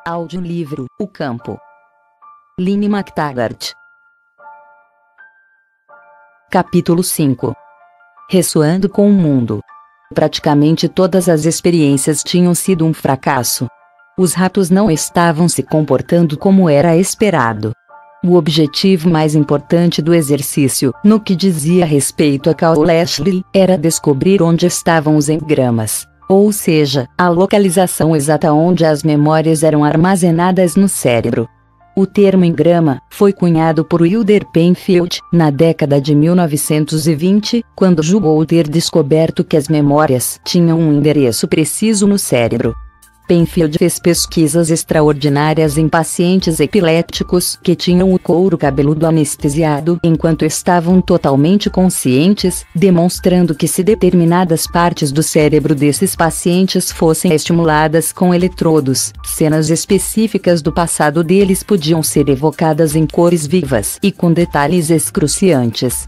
Audiolivro O Campo. Lynne McTaggart. Capítulo 5. Ressoando com o mundo. Praticamente todas as experiências tinham sido um fracasso. Os ratos não estavam se comportando como era esperado. O objetivo mais importante do exercício, no que dizia respeito a Cal Lashley, era descobrir onde estavam os engramas, ou seja, a localização exata onde as memórias eram armazenadas no cérebro. O termo engrama foi cunhado por Wilder Penfield na década de 1920, quando julgou ter descoberto que as memórias tinham um endereço preciso no cérebro. Penfield fez pesquisas extraordinárias em pacientes epilépticos que tinham o couro cabeludo anestesiado enquanto estavam totalmente conscientes, demonstrando que se determinadas partes do cérebro desses pacientes fossem estimuladas com eletrodos, cenas específicas do passado deles podiam ser evocadas em cores vivas e com detalhes excruciantes.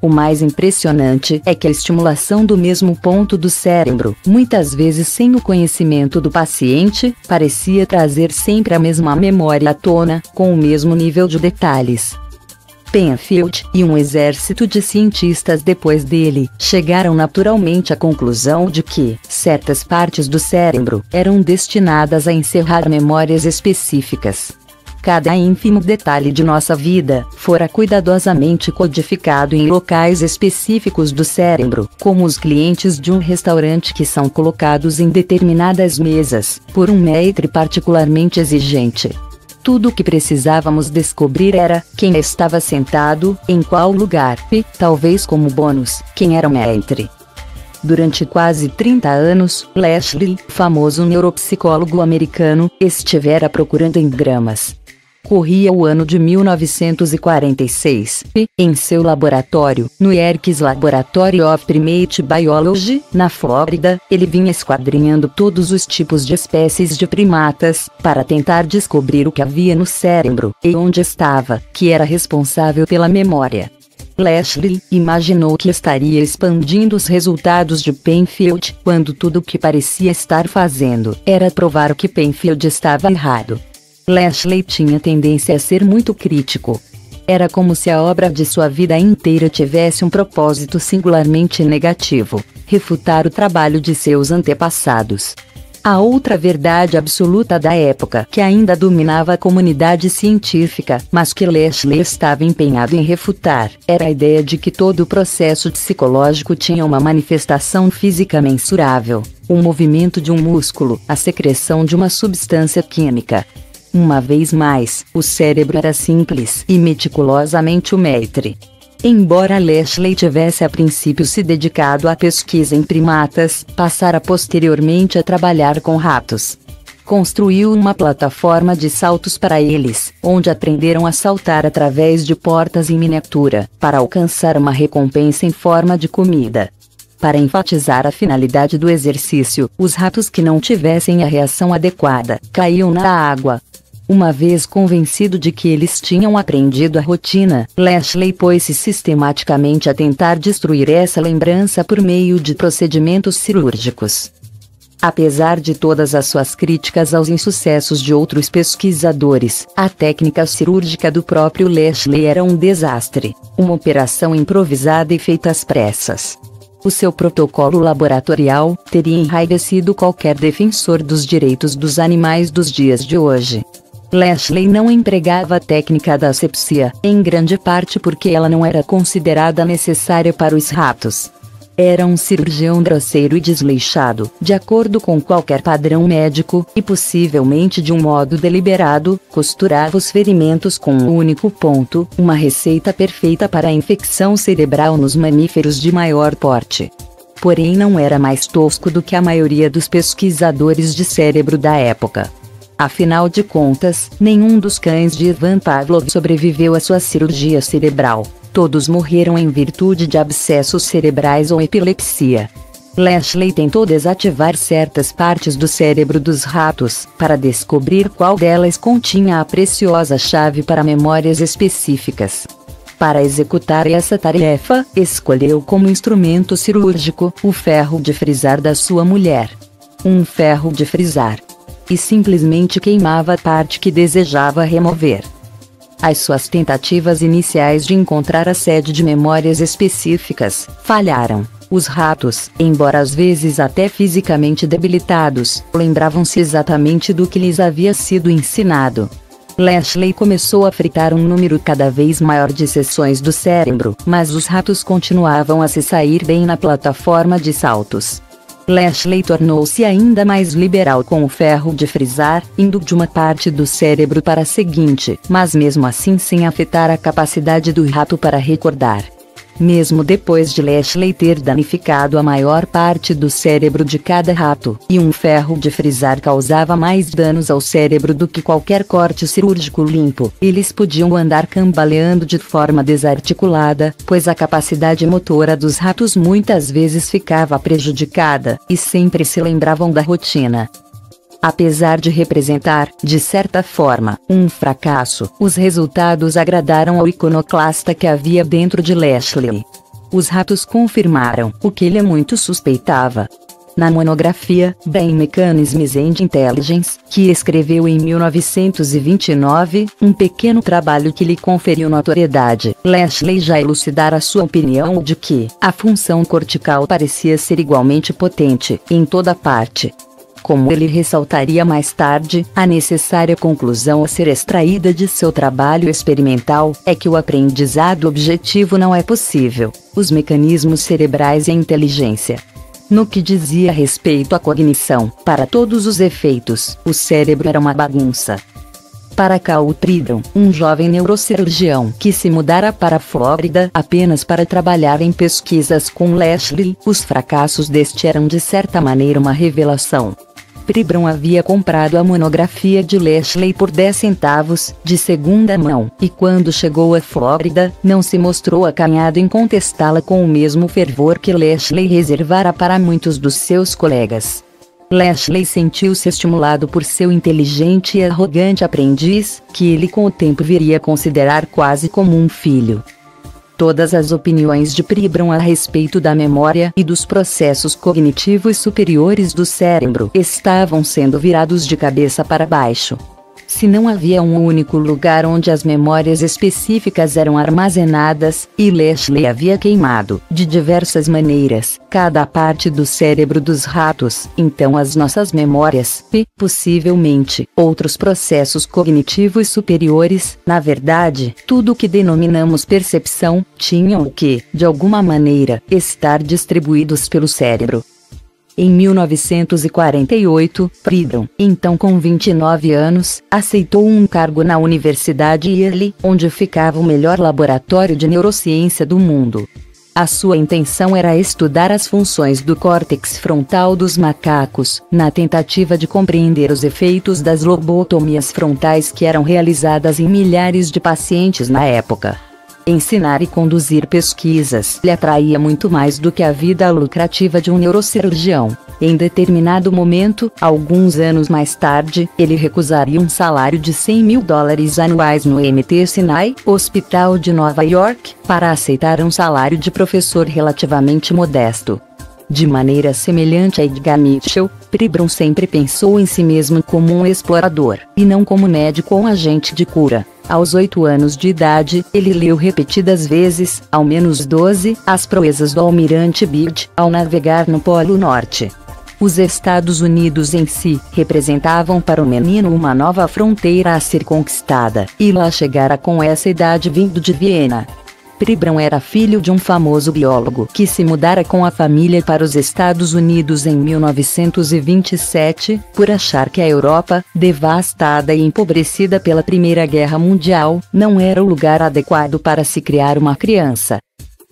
O mais impressionante é que a estimulação do mesmo ponto do cérebro, muitas vezes sem o conhecimento do paciente, parecia trazer sempre a mesma memória à tona, com o mesmo nível de detalhes. Penfield e um exército de cientistas depois dele chegaram naturalmente à conclusão de que certas partes do cérebro eram destinadas a encerrar memórias específicas. Cada ínfimo detalhe de nossa vida fora cuidadosamente codificado em locais específicos do cérebro, como os clientes de um restaurante que são colocados em determinadas mesas, por um maître particularmente exigente. Tudo o que precisávamos descobrir era quem estava sentado, em qual lugar, e, talvez como bônus, quem era o maître. Durante quase 30 anos, Lashley, famoso neuropsicólogo americano, estivera procurando engramas. Corria o ano de 1946 e, em seu laboratório, no Yerkes Laboratory of Primate Biology, na Flórida, ele vinha esquadrinhando todos os tipos de espécies de primatas, para tentar descobrir o que havia no cérebro, e onde estava, que era responsável pela memória. Lashley imaginou que estaria expandindo os resultados de Penfield, quando tudo o que parecia estar fazendo era provar que Penfield estava errado. Lashley tinha tendência a ser muito crítico. Era como se a obra de sua vida inteira tivesse um propósito singularmente negativo: refutar o trabalho de seus antepassados. A outra verdade absoluta da época que ainda dominava a comunidade científica, mas que Lashley estava empenhado em refutar, era a ideia de que todo o processo psicológico tinha uma manifestação física mensurável: o movimento de um músculo, a secreção de uma substância química. Uma vez mais, o cérebro era simples e meticulosamente o maître. Embora Lashley tivesse a princípio se dedicado à pesquisa em primatas, passara posteriormente a trabalhar com ratos. Construiu uma plataforma de saltos para eles, onde aprenderam a saltar através de portas em miniatura, para alcançar uma recompensa em forma de comida. Para enfatizar a finalidade do exercício, os ratos que não tivessem a reação adequada, caíam na água. Uma vez convencido de que eles tinham aprendido a rotina, Lashley pôs-se sistematicamente a tentar destruir essa lembrança por meio de procedimentos cirúrgicos. Apesar de todas as suas críticas aos insucessos de outros pesquisadores, a técnica cirúrgica do próprio Lashley era um desastre, uma operação improvisada e feita às pressas. O seu protocolo laboratorial teria enraivecido qualquer defensor dos direitos dos animais dos dias de hoje. Lashley não empregava a técnica da asepsia, em grande parte porque ela não era considerada necessária para os ratos. Era um cirurgião grosseiro e desleixado, de acordo com qualquer padrão médico, e possivelmente de um modo deliberado, costurava os ferimentos com um único ponto, uma receita perfeita para a infecção cerebral nos mamíferos de maior porte. Porém não era mais tosco do que a maioria dos pesquisadores de cérebro da época. Afinal de contas, nenhum dos cães de Ivan Pavlov sobreviveu à sua cirurgia cerebral. Todos morreram em virtude de abscessos cerebrais ou epilepsia. Lashley tentou desativar certas partes do cérebro dos ratos, para descobrir qual delas continha a preciosa chave para memórias específicas. Para executar essa tarefa, escolheu como instrumento cirúrgico o ferro de frisar da sua mulher. Um ferro de frisar. e simplesmente queimava a parte que desejava remover. As suas tentativas iniciais de encontrar a sede de memórias específicas falharam. Os ratos, embora às vezes até fisicamente debilitados, lembravam-se exatamente do que lhes havia sido ensinado. Lashley começou a fritar um número cada vez maior de seções do cérebro, mas os ratos continuavam a se sair bem na plataforma de saltos. Lashley tornou-se ainda mais liberal com o ferro de frisar, indo de uma parte do cérebro para a seguinte, mas mesmo assim sem afetar a capacidade do rato para recordar. Mesmo depois de Lashley ter danificado a maior parte do cérebro de cada rato, e um ferro de frisar causava mais danos ao cérebro do que qualquer corte cirúrgico limpo, eles podiam andar cambaleando de forma desarticulada, pois a capacidade motora dos ratos muitas vezes ficava prejudicada, e sempre se lembravam da rotina. Apesar de representar, de certa forma, um fracasso, os resultados agradaram ao iconoclasta que havia dentro de Lashley. Os ratos confirmaram o que ele muito suspeitava. Na monografia Brain Mechanisms and Intelligence, que escreveu em 1929, um pequeno trabalho que lhe conferiu notoriedade, Lashley já elucidara sua opinião de que a função cortical parecia ser igualmente potente em toda parte. Como ele ressaltaria mais tarde, a necessária conclusão a ser extraída de seu trabalho experimental é que o aprendizado objetivo não é possível. Os mecanismos cerebrais e a inteligência. No que dizia respeito à cognição, para todos os efeitos, o cérebro era uma bagunça. Para Cal Pribram, um jovem neurocirurgião que se mudara para a Flórida apenas para trabalhar em pesquisas com Lashley, os fracassos deste eram de certa maneira uma revelação. Pribram havia comprado a monografia de Lashley por 10 centavos, de segunda mão, e quando chegou à Flórida, não se mostrou acanhado em contestá-la com o mesmo fervor que Lashley reservara para muitos dos seus colegas. Lashley sentiu-se estimulado por seu inteligente e arrogante aprendiz, que ele com o tempo viria a considerar quase como um filho. Todas as opiniões de Pribram a respeito da memória e dos processos cognitivos superiores do cérebro estavam sendo virados de cabeça para baixo. Se não havia um único lugar onde as memórias específicas eram armazenadas, e Lashley havia queimado, de diversas maneiras, cada parte do cérebro dos ratos, então as nossas memórias, e, possivelmente, outros processos cognitivos superiores, na verdade, tudo o que denominamos percepção, tinham que, de alguma maneira, estar distribuídos pelo cérebro. Em 1948, Pribram, então com 29 anos, aceitou um cargo na Universidade Yale, onde ficava o melhor laboratório de neurociência do mundo. A sua intenção era estudar as funções do córtex frontal dos macacos, na tentativa de compreender os efeitos das lobotomias frontais que eram realizadas em milhares de pacientes na época. Ensinar e conduzir pesquisas lhe atraía muito mais do que a vida lucrativa de um neurocirurgião. Em determinado momento, alguns anos mais tarde, ele recusaria um salário de $100.000 anuais no MT Sinai, Hospital de Nova York, para aceitar um salário de professor relativamente modesto. De maneira semelhante a Edgar Mitchell, Pribram sempre pensou em si mesmo como um explorador, e não como médico ou agente de cura. Aos 8 anos de idade, ele leu repetidas vezes, ao menos 12, as proezas do almirante Byrd, ao navegar no Polo Norte. Os Estados Unidos em si, representavam para o menino uma nova fronteira a ser conquistada, e lá chegara com essa idade vindo de Viena. Pribram era filho de um famoso biólogo que se mudara com a família para os Estados Unidos em 1927, por achar que a Europa, devastada e empobrecida pela Primeira Guerra Mundial, não era o lugar adequado para se criar uma criança.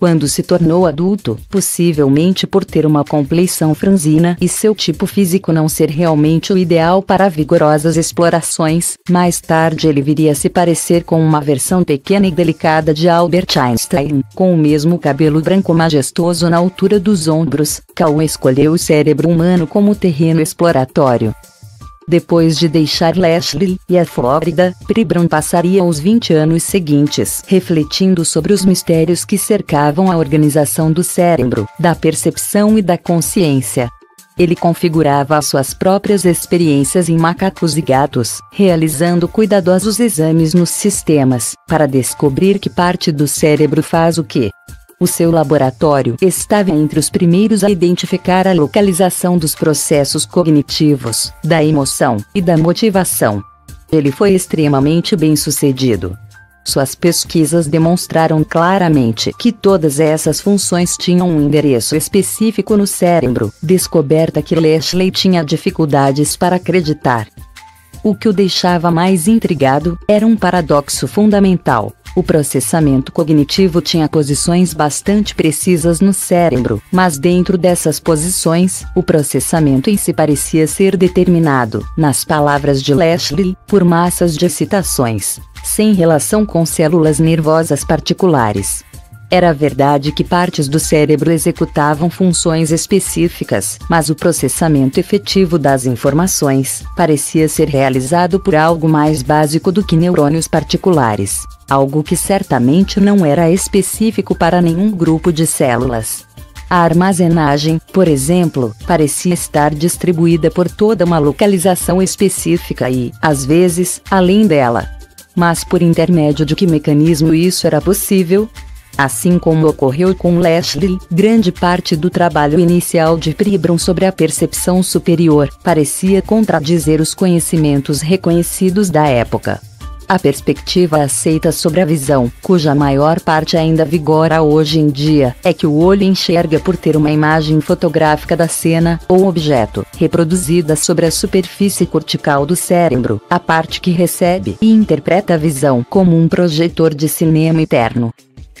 Quando se tornou adulto, possivelmente por ter uma compleição franzina e seu tipo físico não ser realmente o ideal para vigorosas explorações, mais tarde ele viria a se parecer com uma versão pequena e delicada de Albert Einstein, com o mesmo cabelo branco majestoso na altura dos ombros. Cal escolheu o cérebro humano como terreno exploratório. Depois de deixar Lashley e a Flórida, Pribram passaria os 20 anos seguintes refletindo sobre os mistérios que cercavam a organização do cérebro, da percepção e da consciência. Ele configurava as suas próprias experiências em macacos e gatos, realizando cuidadosos exames nos sistemas, para descobrir que parte do cérebro faz o quê. O seu laboratório estava entre os primeiros a identificar a localização dos processos cognitivos, da emoção e da motivação. Ele foi extremamente bem-sucedido. Suas pesquisas demonstraram claramente que todas essas funções tinham um endereço específico no cérebro, descoberta que Lashley tinha dificuldades para acreditar. O que o deixava mais intrigado era um paradoxo fundamental. O processamento cognitivo tinha posições bastante precisas no cérebro, mas dentro dessas posições, o processamento em si parecia ser determinado, nas palavras de Lashley, por massas de excitações, sem relação com células nervosas particulares. Era verdade que partes do cérebro executavam funções específicas, mas o processamento efetivo das informações parecia ser realizado por algo mais básico do que neurônios particulares, algo que certamente não era específico para nenhum grupo de células. A armazenagem, por exemplo, parecia estar distribuída por toda uma localização específica e, às vezes, além dela. Mas por intermédio de que mecanismo isso era possível? Assim como ocorreu com Lashley, grande parte do trabalho inicial de Pribram sobre a percepção superior parecia contradizer os conhecimentos reconhecidos da época. A perspectiva aceita sobre a visão, cuja maior parte ainda vigora hoje em dia, é que o olho enxerga por ter uma imagem fotográfica da cena ou objeto reproduzida sobre a superfície cortical do cérebro, a parte que recebe e interpreta a visão como um projetor de cinema interno.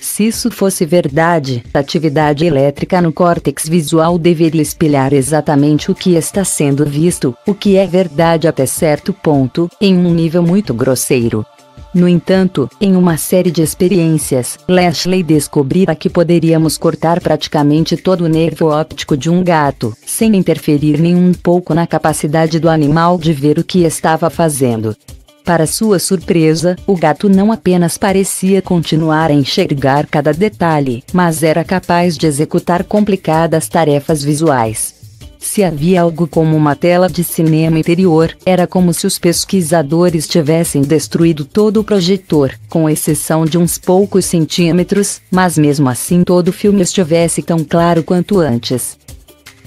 Se isso fosse verdade, a atividade elétrica no córtex visual deveria espelhar exatamente o que está sendo visto, o que é verdade até certo ponto, em um nível muito grosseiro. No entanto, em uma série de experiências, Lashley descobrira que poderíamos cortar praticamente todo o nervo óptico de um gato, sem interferir nem um pouco na capacidade do animal de ver o que estava fazendo. Para sua surpresa, o gato não apenas parecia continuar a enxergar cada detalhe, mas era capaz de executar complicadas tarefas visuais. Se havia algo como uma tela de cinema interior, era como se os pesquisadores tivessem destruído todo o projetor, com exceção de uns poucos centímetros, mas mesmo assim todo o filme estivesse tão claro quanto antes.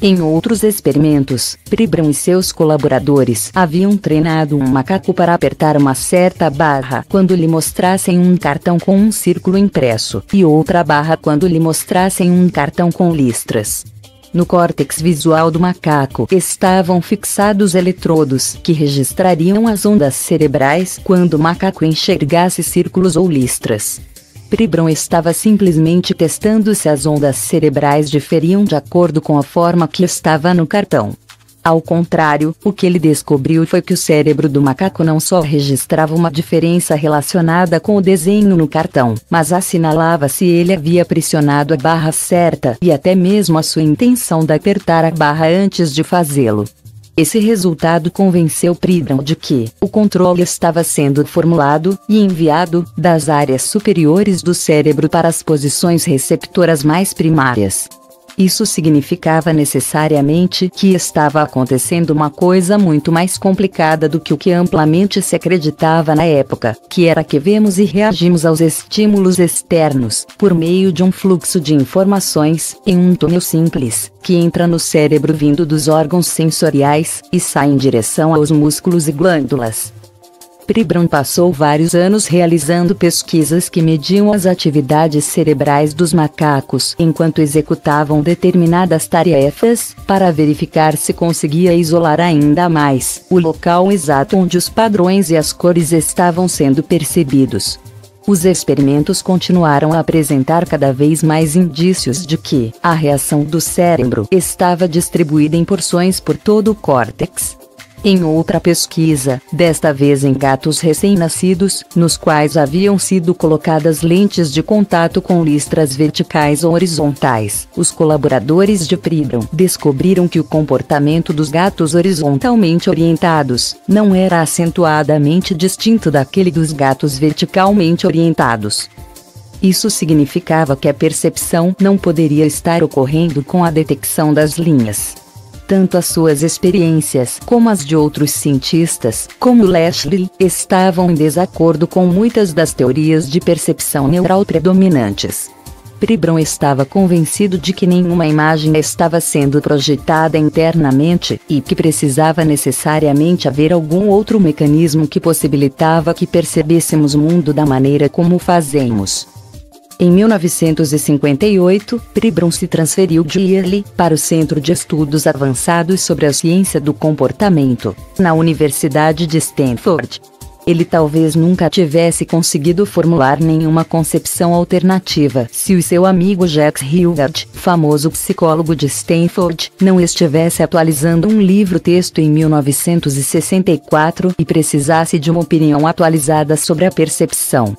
Em outros experimentos, Pribram e seus colaboradores haviam treinado um macaco para apertar uma certa barra quando lhe mostrassem um cartão com um círculo impresso, e outra barra quando lhe mostrassem um cartão com listras. No córtex visual do macaco estavam fixados eletrodos que registrariam as ondas cerebrais quando o macaco enxergasse círculos ou listras. Pribram estava simplesmente testando se as ondas cerebrais diferiam de acordo com a forma que estava no cartão. Ao contrário, o que ele descobriu foi que o cérebro do macaco não só registrava uma diferença relacionada com o desenho no cartão, mas assinalava se ele havia pressionado a barra certa e até mesmo a sua intenção de apertar a barra antes de fazê-lo. Esse resultado convenceu Pribram de que o controle estava sendo formulado e enviado das áreas superiores do cérebro para as posições receptoras mais primárias. Isso significava necessariamente que estava acontecendo uma coisa muito mais complicada do que o que amplamente se acreditava na época, que era que vemos e reagimos aos estímulos externos, por meio de um fluxo de informações, em um túnel simples, que entra no cérebro vindo dos órgãos sensoriais, e sai em direção aos músculos e glândulas. Pribram passou vários anos realizando pesquisas que mediam as atividades cerebrais dos macacos enquanto executavam determinadas tarefas, para verificar se conseguia isolar ainda mais o local exato onde os padrões e as cores estavam sendo percebidos. Os experimentos continuaram a apresentar cada vez mais indícios de que a reação do cérebro estava distribuída em porções por todo o córtex. Em outra pesquisa, desta vez em gatos recém-nascidos, nos quais haviam sido colocadas lentes de contato com listras verticais ou horizontais, os colaboradores de Pribram descobriram que o comportamento dos gatos horizontalmente orientados não era acentuadamente distinto daquele dos gatos verticalmente orientados. Isso significava que a percepção não poderia estar ocorrendo com a detecção das linhas. Tanto as suas experiências como as de outros cientistas, como Lashley, estavam em desacordo com muitas das teorias de percepção neural predominantes. Pribram estava convencido de que nenhuma imagem estava sendo projetada internamente, e que precisava necessariamente haver algum outro mecanismo que possibilitava que percebêssemos o mundo da maneira como o fazemos. Em 1958, Pribram se transferiu de Yale para o Centro de Estudos Avançados sobre a Ciência do Comportamento, na Universidade de Stanford. Ele talvez nunca tivesse conseguido formular nenhuma concepção alternativa se o seu amigo Jacques Hilgard, famoso psicólogo de Stanford, não estivesse atualizando um livro-texto em 1964 e precisasse de uma opinião atualizada sobre a percepção.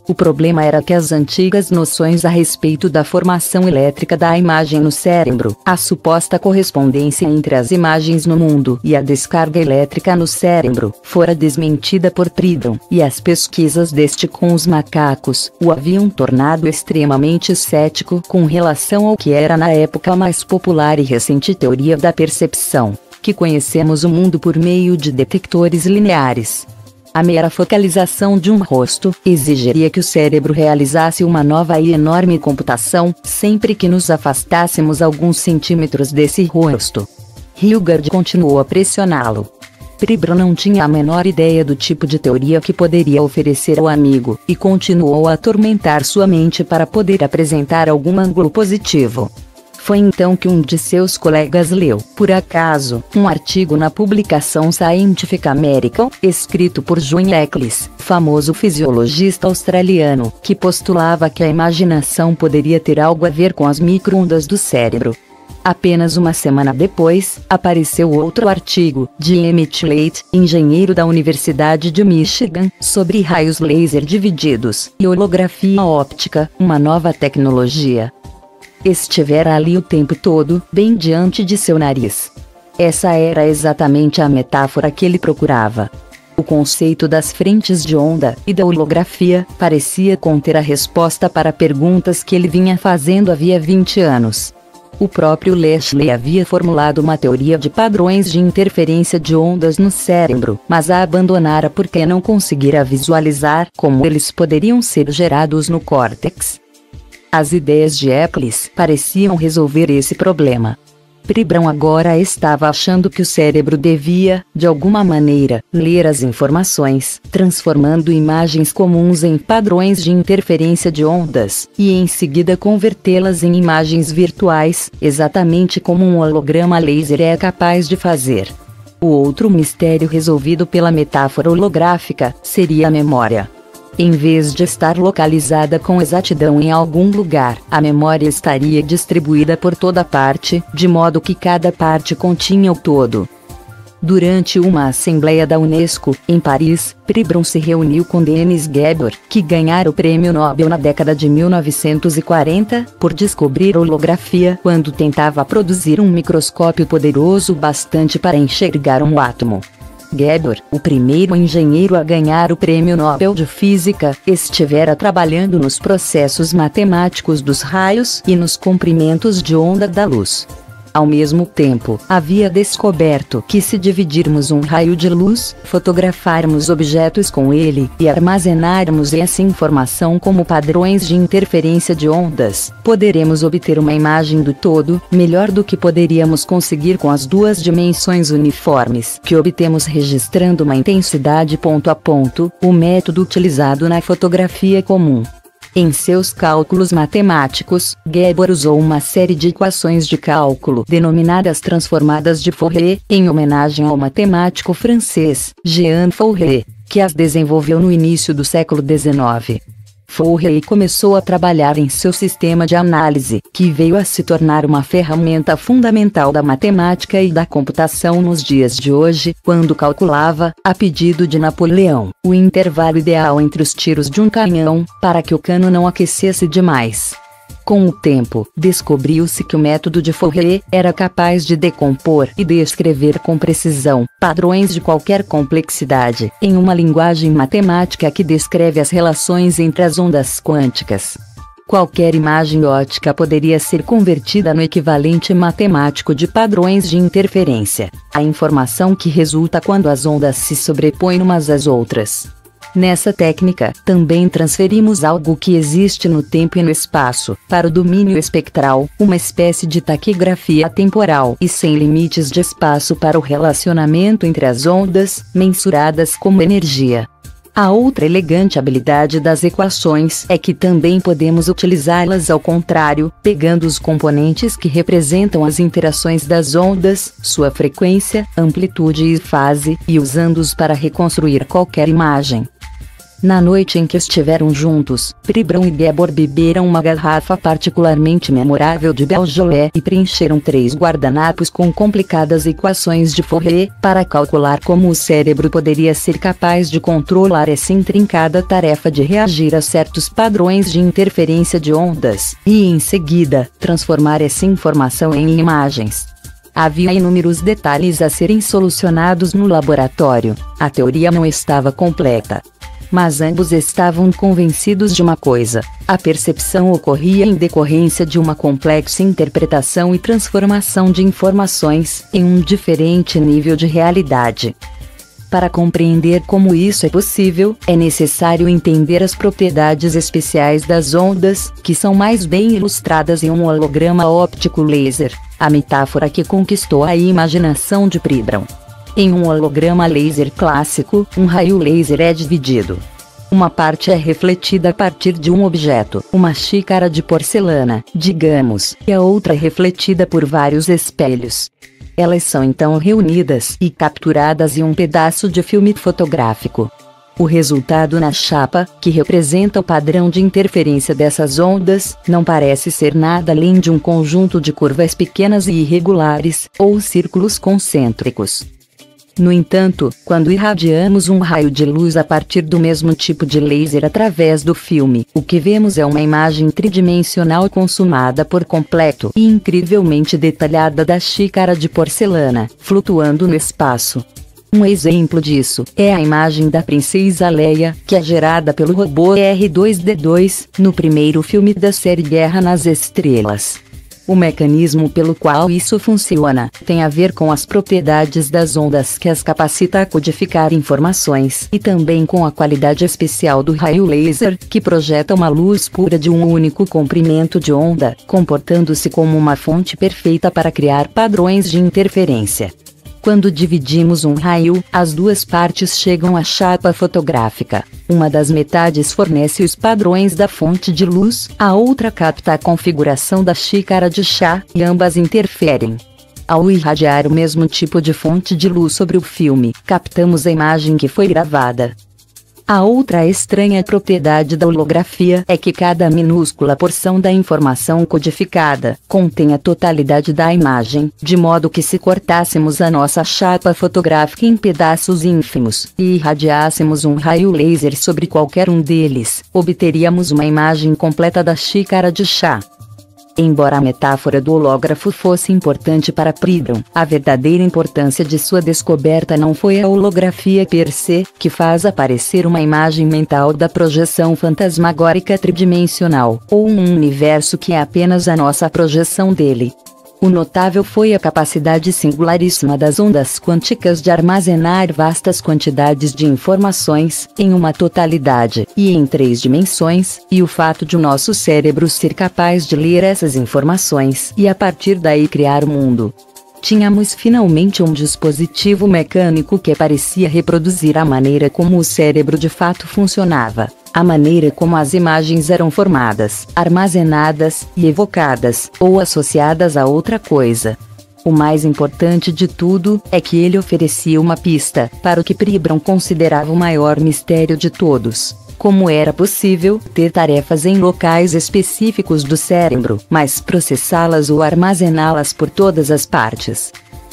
O problema era que as antigas noções a respeito da formação elétrica da imagem no cérebro, a suposta correspondência entre as imagens no mundo e a descarga elétrica no cérebro, fora desmentida por Pribram, e as pesquisas deste com os macacos o haviam tornado extremamente cético com relação ao que era na época a mais popular e recente teoria da percepção, que conhecemos o mundo por meio de detectores lineares. A mera focalização de um rosto exigiria que o cérebro realizasse uma nova e enorme computação, sempre que nos afastássemos alguns centímetros desse rosto. Hilgard continuou a pressioná-lo. Pribram não tinha a menor ideia do tipo de teoria que poderia oferecer ao amigo, e continuou a atormentar sua mente para poder apresentar algum ângulo positivo. Foi então que um de seus colegas leu, por acaso, um artigo na publicação Scientific American, escrito por John Eccles, famoso fisiologista australiano, que postulava que a imaginação poderia ter algo a ver com as micro-ondas do cérebro. Apenas uma semana depois, apareceu outro artigo, de Emmett Leite, engenheiro da Universidade de Michigan, sobre raios laser divididos e holografia óptica, uma nova tecnologia. Estivera ali o tempo todo, bem diante de seu nariz. Essa era exatamente a metáfora que ele procurava. O conceito das frentes de onda e da holografia parecia conter a resposta para perguntas que ele vinha fazendo havia 20 anos. O próprio Lashley havia formulado uma teoria de padrões de interferência de ondas no cérebro, mas a abandonara porque não conseguira visualizar como eles poderiam ser gerados no córtex. As ideias de Eccles pareciam resolver esse problema. Pribram agora estava achando que o cérebro devia, de alguma maneira, ler as informações, transformando imagens comuns em padrões de interferência de ondas, e em seguida convertê-las em imagens virtuais, exatamente como um holograma laser é capaz de fazer. O outro mistério resolvido pela metáfora holográfica seria a memória. Em vez de estar localizada com exatidão em algum lugar, a memória estaria distribuída por toda parte, de modo que cada parte continha o todo. Durante uma assembleia da Unesco, em Paris, Pribram se reuniu com Dennis Gabor, que ganhara o Prêmio Nobel na década de 1940, por descobrir holografia quando tentava produzir um microscópio poderoso bastante para enxergar um átomo. Gabor, o primeiro engenheiro a ganhar o Prêmio Nobel de Física, estivera trabalhando nos processos matemáticos dos raios e nos comprimentos de onda da luz. Ao mesmo tempo, havia descoberto que se dividirmos um raio de luz, fotografarmos objetos com ele, e armazenarmos essa informação como padrões de interferência de ondas, poderemos obter uma imagem do todo, melhor do que poderíamos conseguir com as duas dimensões uniformes que obtemos registrando uma intensidade ponto a ponto, o método utilizado na fotografia comum. Em seus cálculos matemáticos, Gabor usou uma série de equações de cálculo denominadas transformadas de Fourier, em homenagem ao matemático francês, Jean Fourier, que as desenvolveu no início do século XIX. Fourier começou a trabalhar em seu sistema de análise, que veio a se tornar uma ferramenta fundamental da matemática e da computação nos dias de hoje, quando calculava, a pedido de Napoleão, o intervalo ideal entre os tiros de um canhão, para que o cano não aquecesse demais. Com o tempo, descobriu-se que o método de Fourier era capaz de decompor e descrever com precisão padrões de qualquer complexidade, em uma linguagem matemática que descreve as relações entre as ondas quânticas. Qualquer imagem óptica poderia ser convertida no equivalente matemático de padrões de interferência, a informação que resulta quando as ondas se sobrepõem umas às outras. Nessa técnica, também transferimos algo que existe no tempo e no espaço, para o domínio espectral, uma espécie de taquigrafia temporal e sem limites de espaço para o relacionamento entre as ondas, mensuradas como energia. A outra elegante habilidade das equações é que também podemos utilizá-las ao contrário, pegando os componentes que representam as interações das ondas, sua frequência, amplitude e fase, e usando-os para reconstruir qualquer imagem. Na noite em que estiveram juntos, Pribram e Gabor beberam uma garrafa particularmente memorável de Beaujolais e preencheram 3 guardanapos com complicadas equações de Fourier, para calcular como o cérebro poderia ser capaz de controlar essa intrincada tarefa de reagir a certos padrões de interferência de ondas, e em seguida, transformar essa informação em imagens. Havia inúmeros detalhes a serem solucionados no laboratório, a teoria não estava completa. Mas ambos estavam convencidos de uma coisa: a percepção ocorria em decorrência de uma complexa interpretação e transformação de informações em um diferente nível de realidade. Para compreender como isso é possível, é necessário entender as propriedades especiais das ondas, que são mais bem ilustradas em um holograma óptico laser, a metáfora que conquistou a imaginação de Pribram. Em um holograma laser clássico, um raio laser é dividido. Uma parte é refletida a partir de um objeto, uma xícara de porcelana, digamos, e a outra é refletida por vários espelhos. Elas são então reunidas e capturadas em um pedaço de filme fotográfico. O resultado na chapa, que representa o padrão de interferência dessas ondas, não parece ser nada além de um conjunto de curvas pequenas e irregulares, ou círculos concêntricos. No entanto, quando irradiamos um raio de luz a partir do mesmo tipo de laser através do filme, o que vemos é uma imagem tridimensional consumada por completo e incrivelmente detalhada da xícara de porcelana, flutuando no espaço. Um exemplo disso é a imagem da princesa Leia, que é gerada pelo robô R2-D2, no primeiro filme da série Guerra nas Estrelas. O mecanismo pelo qual isso funciona tem a ver com as propriedades das ondas que as capacita a codificar informações e também com a qualidade especial do raio laser, que projeta uma luz pura de um único comprimento de onda, comportando-se como uma fonte perfeita para criar padrões de interferência. Quando dividimos um raio, as duas partes chegam à chapa fotográfica. Uma das metades fornece os padrões da fonte de luz, a outra capta a configuração da xícara de chá, e ambas interferem. Ao irradiar o mesmo tipo de fonte de luz sobre o filme, captamos a imagem que foi gravada. A outra estranha propriedade da holografia é que cada minúscula porção da informação codificada contém a totalidade da imagem, de modo que se cortássemos a nossa chapa fotográfica em pedaços ínfimos e irradiássemos um raio laser sobre qualquer um deles, obteríamos uma imagem completa da xícara de chá. Embora a metáfora do hológrafo fosse importante para Pribram, a verdadeira importância de sua descoberta não foi a holografia per se, que faz aparecer uma imagem mental da projeção fantasmagórica tridimensional, ou um universo que é apenas a nossa projeção dele. O notável foi a capacidade singularíssima das ondas quânticas de armazenar vastas quantidades de informações, em uma totalidade, e em 3 dimensões, e o fato de o nosso cérebro ser capaz de ler essas informações e a partir daí criar o mundo. Tínhamos finalmente um dispositivo mecânico que parecia reproduzir a maneira como o cérebro de fato funcionava, a maneira como as imagens eram formadas, armazenadas e evocadas, ou associadas a outra coisa. O mais importante de tudo é que ele oferecia uma pista para o que Pribram considerava o maior mistério de todos: como era possível ter tarefas em locais específicos do cérebro, mas processá-las ou armazená-las por todas as partes.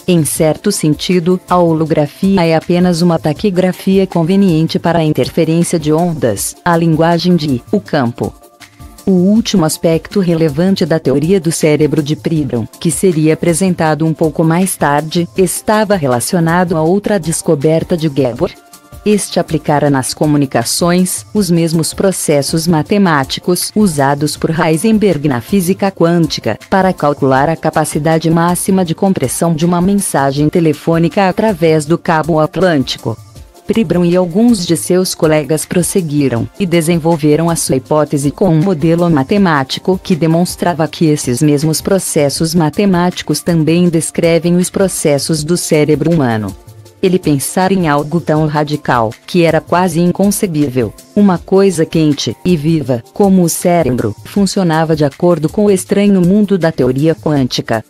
Em certo sentido, a holografia é apenas uma taquigrafia conveniente para a interferência de ondas, a linguagem de o campo. O último aspecto relevante da teoria do cérebro de Pribram, que seria apresentado um pouco mais tarde, estava relacionado a outra descoberta de Gabor. Este aplicara nas comunicações os mesmos processos matemáticos usados por Heisenberg na física quântica para calcular a capacidade máxima de compressão de uma mensagem telefônica através do cabo atlântico. Pribram e alguns de seus colegas prosseguiram e desenvolveram a sua hipótese com um modelo matemático que demonstrava que esses mesmos processos matemáticos também descrevem os processos do cérebro humano. Ele pensara em algo tão radical, que era quase inconcebível. Uma coisa quente e viva, como o cérebro, funcionava de acordo com o estranho mundo da teoria quântica.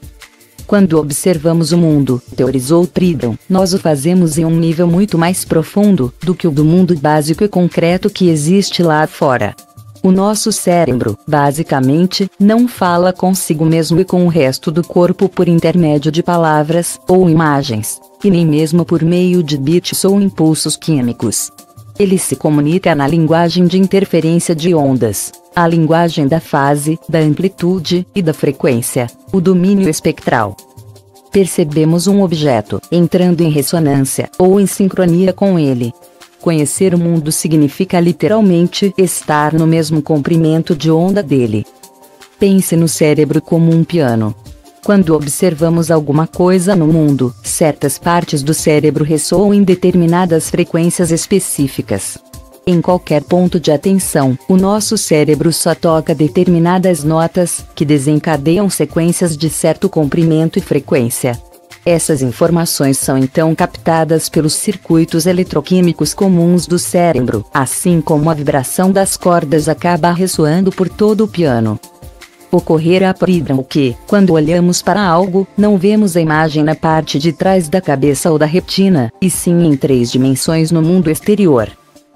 Quando observamos o mundo, teorizou Pribram, nós o fazemos em um nível muito mais profundo do que o do mundo básico e concreto que existe lá fora. O nosso cérebro, basicamente, não fala consigo mesmo e com o resto do corpo por intermédio de palavras ou imagens, e nem mesmo por meio de bits ou impulsos químicos. Ele se comunica na linguagem de interferência de ondas, a linguagem da fase, da amplitude e da frequência, o domínio espectral. Percebemos um objeto entrando em ressonância ou em sincronia com ele. Conhecer o mundo significa literalmente estar no mesmo comprimento de onda dele. Pense no cérebro como um piano. Quando observamos alguma coisa no mundo, certas partes do cérebro ressoam em determinadas frequências específicas. Em qualquer ponto de atenção, o nosso cérebro só toca determinadas notas, que desencadeiam sequências de certo comprimento e frequência. Essas informações são então captadas pelos circuitos eletroquímicos comuns do cérebro, assim como a vibração das cordas acaba ressoando por todo o piano. Ocorrerá Pribram que, quando olhamos para algo, não vemos a imagem na parte de trás da cabeça ou da retina, e sim em 3 dimensões no mundo exterior.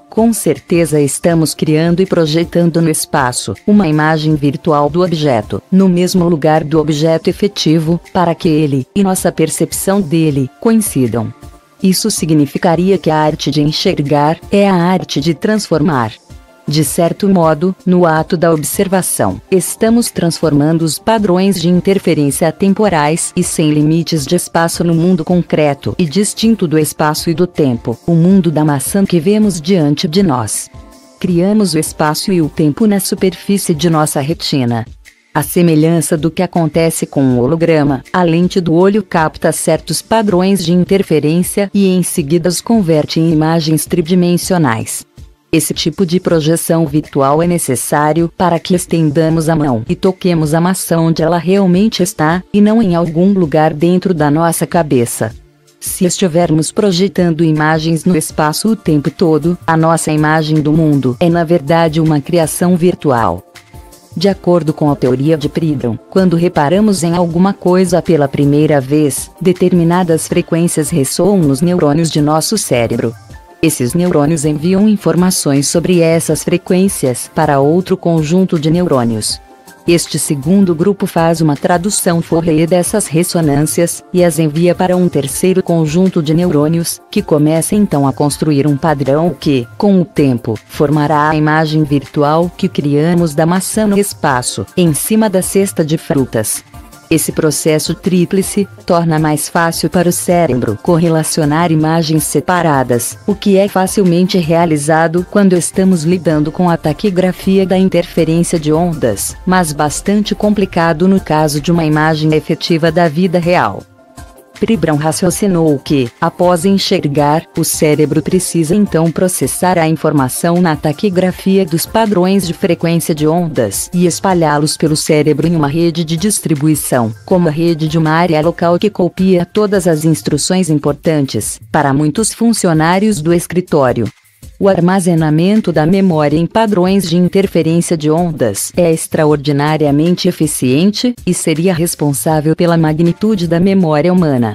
Com certeza estamos criando e projetando no espaço uma imagem virtual do objeto, no mesmo lugar do objeto efetivo, para que ele e nossa percepção dele coincidam. Isso significaria que a arte de enxergar é a arte de transformar. De certo modo, no ato da observação, estamos transformando os padrões de interferência temporais e sem limites de espaço no mundo concreto e distinto do espaço e do tempo, o mundo da maçã que vemos diante de nós. Criamos o espaço e o tempo na superfície de nossa retina. À semelhança do que acontece com um holograma, a lente do olho capta certos padrões de interferência e em seguida os converte em imagens tridimensionais. Esse tipo de projeção virtual é necessário para que estendamos a mão e toquemos a maçã onde ela realmente está, e não em algum lugar dentro da nossa cabeça. Se estivermos projetando imagens no espaço o tempo todo, a nossa imagem do mundo é na verdade uma criação virtual. De acordo com a teoria de Pribram, quando reparamos em alguma coisa pela primeira vez, determinadas frequências ressoam nos neurônios de nosso cérebro. Esses neurônios enviam informações sobre essas frequências para outro conjunto de neurônios. Este segundo grupo faz uma tradução Fourier dessas ressonâncias e as envia para um terceiro conjunto de neurônios, que começa então a construir um padrão que, com o tempo, formará a imagem virtual que criamos da maçã no espaço, em cima da cesta de frutas. Esse processo tríplice torna mais fácil para o cérebro correlacionar imagens separadas, o que é facilmente realizado quando estamos lidando com a taquigrafia da interferência de ondas, mas bastante complicado no caso de uma imagem efetiva da vida real. Pribram raciocinou que, após enxergar, o cérebro precisa então processar a informação na taquigrafia dos padrões de frequência de ondas e espalhá-los pelo cérebro em uma rede de distribuição, como a rede de uma área local que copia todas as instruções importantes, para muitos funcionários do escritório. O armazenamento da memória em padrões de interferência de ondas é extraordinariamente eficiente, e seria responsável pela magnitude da memória humana.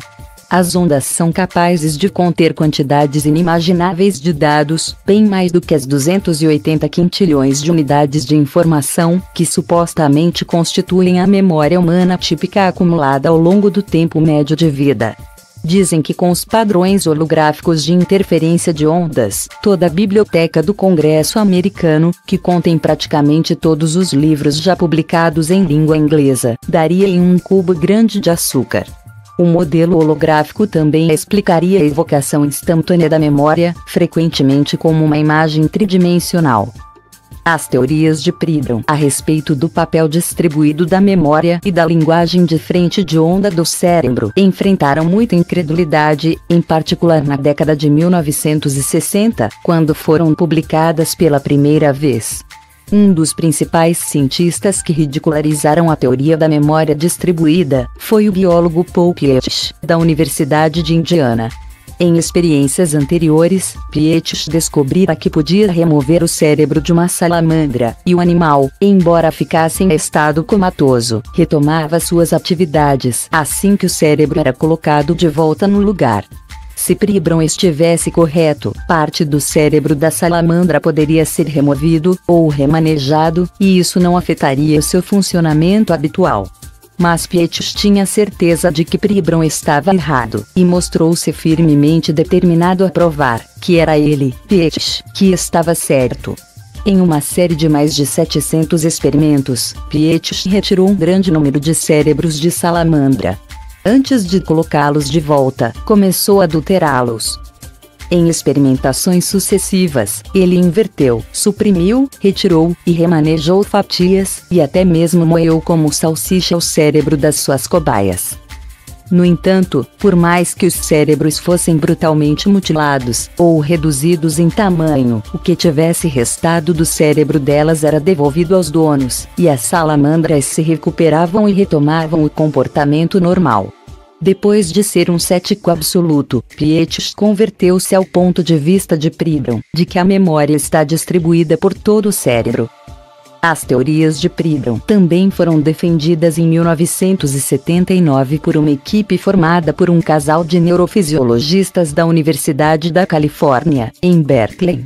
As ondas são capazes de conter quantidades inimagináveis de dados, bem mais do que as 280 quintilhões de unidades de informação, que supostamente constituem a memória humana típica acumulada ao longo do tempo médio de vida. Dizem que com os padrões holográficos de interferência de ondas, toda a biblioteca do Congresso americano, que contém praticamente todos os livros já publicados em língua inglesa, daria em um cubo grande de açúcar. O modelo holográfico também explicaria a evocação instantânea da memória, frequentemente como uma imagem tridimensional. As teorias de Pribram a respeito do papel distribuído da memória e da linguagem de frente de onda do cérebro enfrentaram muita incredulidade, em particular na década de 1960, quando foram publicadas pela primeira vez. Um dos principais cientistas que ridicularizaram a teoria da memória distribuída foi o biólogo Paul Pietsch, da Universidade de Indiana. Em experiências anteriores, Pietsch descobrira que podia remover o cérebro de uma salamandra, e o animal, embora ficasse em estado comatoso, retomava suas atividades assim que o cérebro era colocado de volta no lugar. Se Pribram estivesse correto, parte do cérebro da salamandra poderia ser removido, ou remanejado, e isso não afetaria o seu funcionamento habitual. Mas Pietsch tinha certeza de que Pribram estava errado, e mostrou-se firmemente determinado a provar que era ele, Pietsch, que estava certo. Em uma série de mais de 700 experimentos, Pietsch retirou um grande número de cérebros de salamandra. Antes de colocá-los de volta, começou a adulterá-los. Em experimentações sucessivas, ele inverteu, suprimiu, retirou e remanejou fatias, e até mesmo moeu como salsicha o cérebro das suas cobaias. No entanto, por mais que os cérebros fossem brutalmente mutilados, ou reduzidos em tamanho, o que tivesse restado do cérebro delas era devolvido aos donos, e as salamandras se recuperavam e retomavam o comportamento normal. Depois de ser um cético absoluto, Pietsch converteu-se ao ponto de vista de Pribram, de que a memória está distribuída por todo o cérebro. As teorias de Pribram também foram defendidas em 1979 por uma equipe formada por um casal de neurofisiologistas da Universidade da Califórnia, em Berkeley.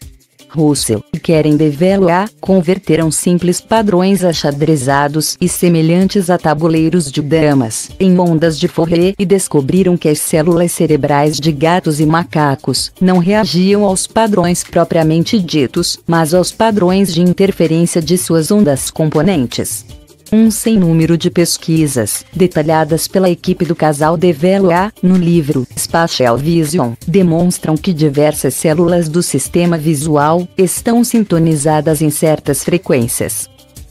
Russell e Keren DeVello converteram simples padrões achadrezados e semelhantes a tabuleiros de damas em ondas de Fourier e descobriram que as células cerebrais de gatos e macacos não reagiam aos padrões propriamente ditos, mas aos padrões de interferência de suas ondas componentes. Um sem número de pesquisas, detalhadas pela equipe do casal DeVello no livro Spatial Vision, demonstram que diversas células do sistema visual estão sintonizadas em certas frequências.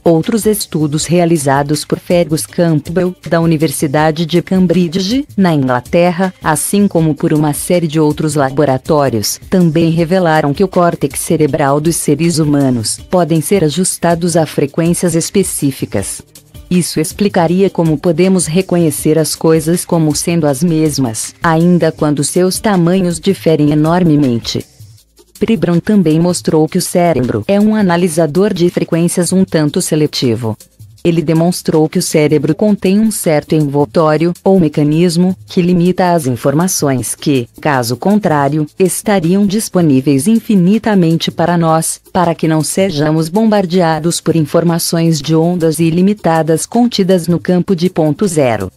Outros estudos realizados por Fergus Campbell, da Universidade de Cambridge, na Inglaterra, assim como por uma série de outros laboratórios, também revelaram que o córtex cerebral dos seres humanos podem ser ajustados a frequências específicas. Isso explicaria como podemos reconhecer as coisas como sendo as mesmas, ainda quando seus tamanhos diferem enormemente. Pribram também mostrou que o cérebro é um analisador de frequências um tanto seletivo. Ele demonstrou que o cérebro contém um certo envoltório, ou mecanismo, que limita as informações que, caso contrário, estariam disponíveis infinitamente para nós, para que não sejamos bombardeados por informações de ondas ilimitadas contidas no campo de ponto zero.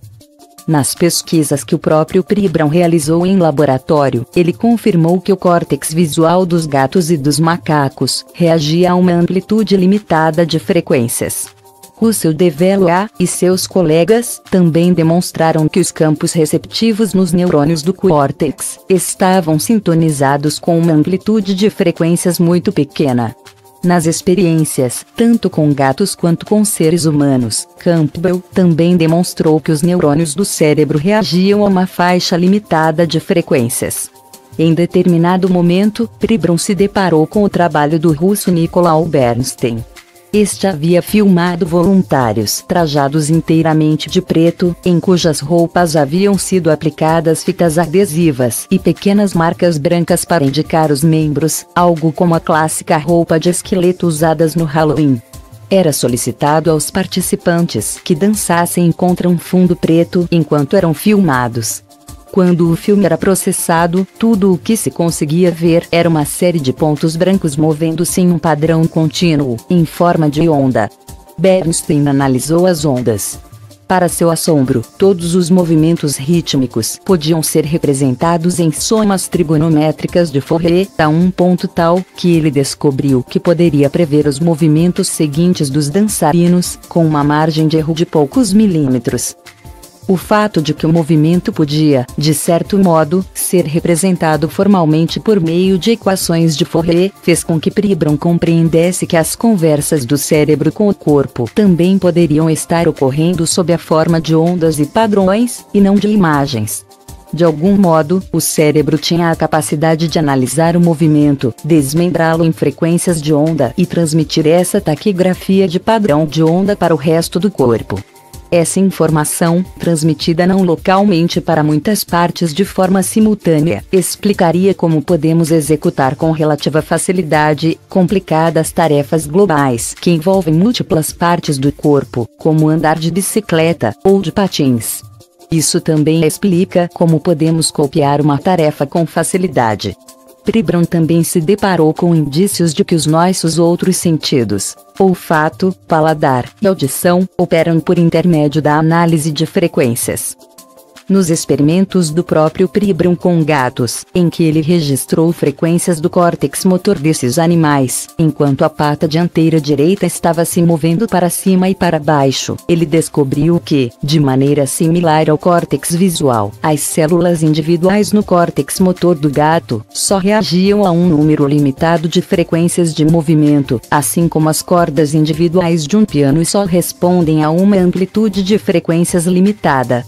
Nas pesquisas que o próprio Pribram realizou em laboratório, ele confirmou que o córtex visual dos gatos e dos macacos reagia a uma amplitude limitada de frequências. Russell DeVello e seus colegas também demonstraram que os campos receptivos nos neurônios do córtex estavam sintonizados com uma amplitude de frequências muito pequena. Nas experiências, tanto com gatos quanto com seres humanos, Campbell também demonstrou que os neurônios do cérebro reagiam a uma faixa limitada de frequências. Em determinado momento, Pribram se deparou com o trabalho do russo Nicolau Bernstein. Este havia filmado voluntários trajados inteiramente de preto, em cujas roupas haviam sido aplicadas fitas adesivas e pequenas marcas brancas para indicar os membros, algo como a clássica roupa de esqueleto usadas no Halloween. Era solicitado aos participantes que dançassem contra um fundo preto enquanto eram filmados. Quando o filme era processado, tudo o que se conseguia ver era uma série de pontos brancos movendo-se em um padrão contínuo, em forma de onda. Bernstein analisou as ondas. Para seu assombro, todos os movimentos rítmicos podiam ser representados em somas trigonométricas de Fourier a um ponto tal que ele descobriu que poderia prever os movimentos seguintes dos dançarinos, com uma margem de erro de poucos milímetros. O fato de que o movimento podia, de certo modo, ser representado formalmente por meio de equações de Fourier, fez com que Pribram compreendesse que as conversas do cérebro com o corpo também poderiam estar ocorrendo sob a forma de ondas e padrões, e não de imagens. De algum modo, o cérebro tinha a capacidade de analisar o movimento, desmembrá-lo em frequências de onda e transmitir essa taquigrafia de padrão de onda para o resto do corpo. Essa informação, transmitida não localmente para muitas partes de forma simultânea, explicaria como podemos executar com relativa facilidade complicadas tarefas globais que envolvem múltiplas partes do corpo, como andar de bicicleta ou de patins. Isso também explica como podemos copiar uma tarefa com facilidade. Pribram também se deparou com indícios de que os nossos outros sentidos, olfato, paladar e audição, operam por intermédio da análise de frequências. Nos experimentos do próprio Pribram com gatos, em que ele registrou frequências do córtex motor desses animais, enquanto a pata dianteira direita estava se movendo para cima e para baixo, ele descobriu que, de maneira similar ao córtex visual, as células individuais no córtex motor do gato só reagiam a um número limitado de frequências de movimento, assim como as cordas individuais de um piano só respondem a uma amplitude de frequências limitada.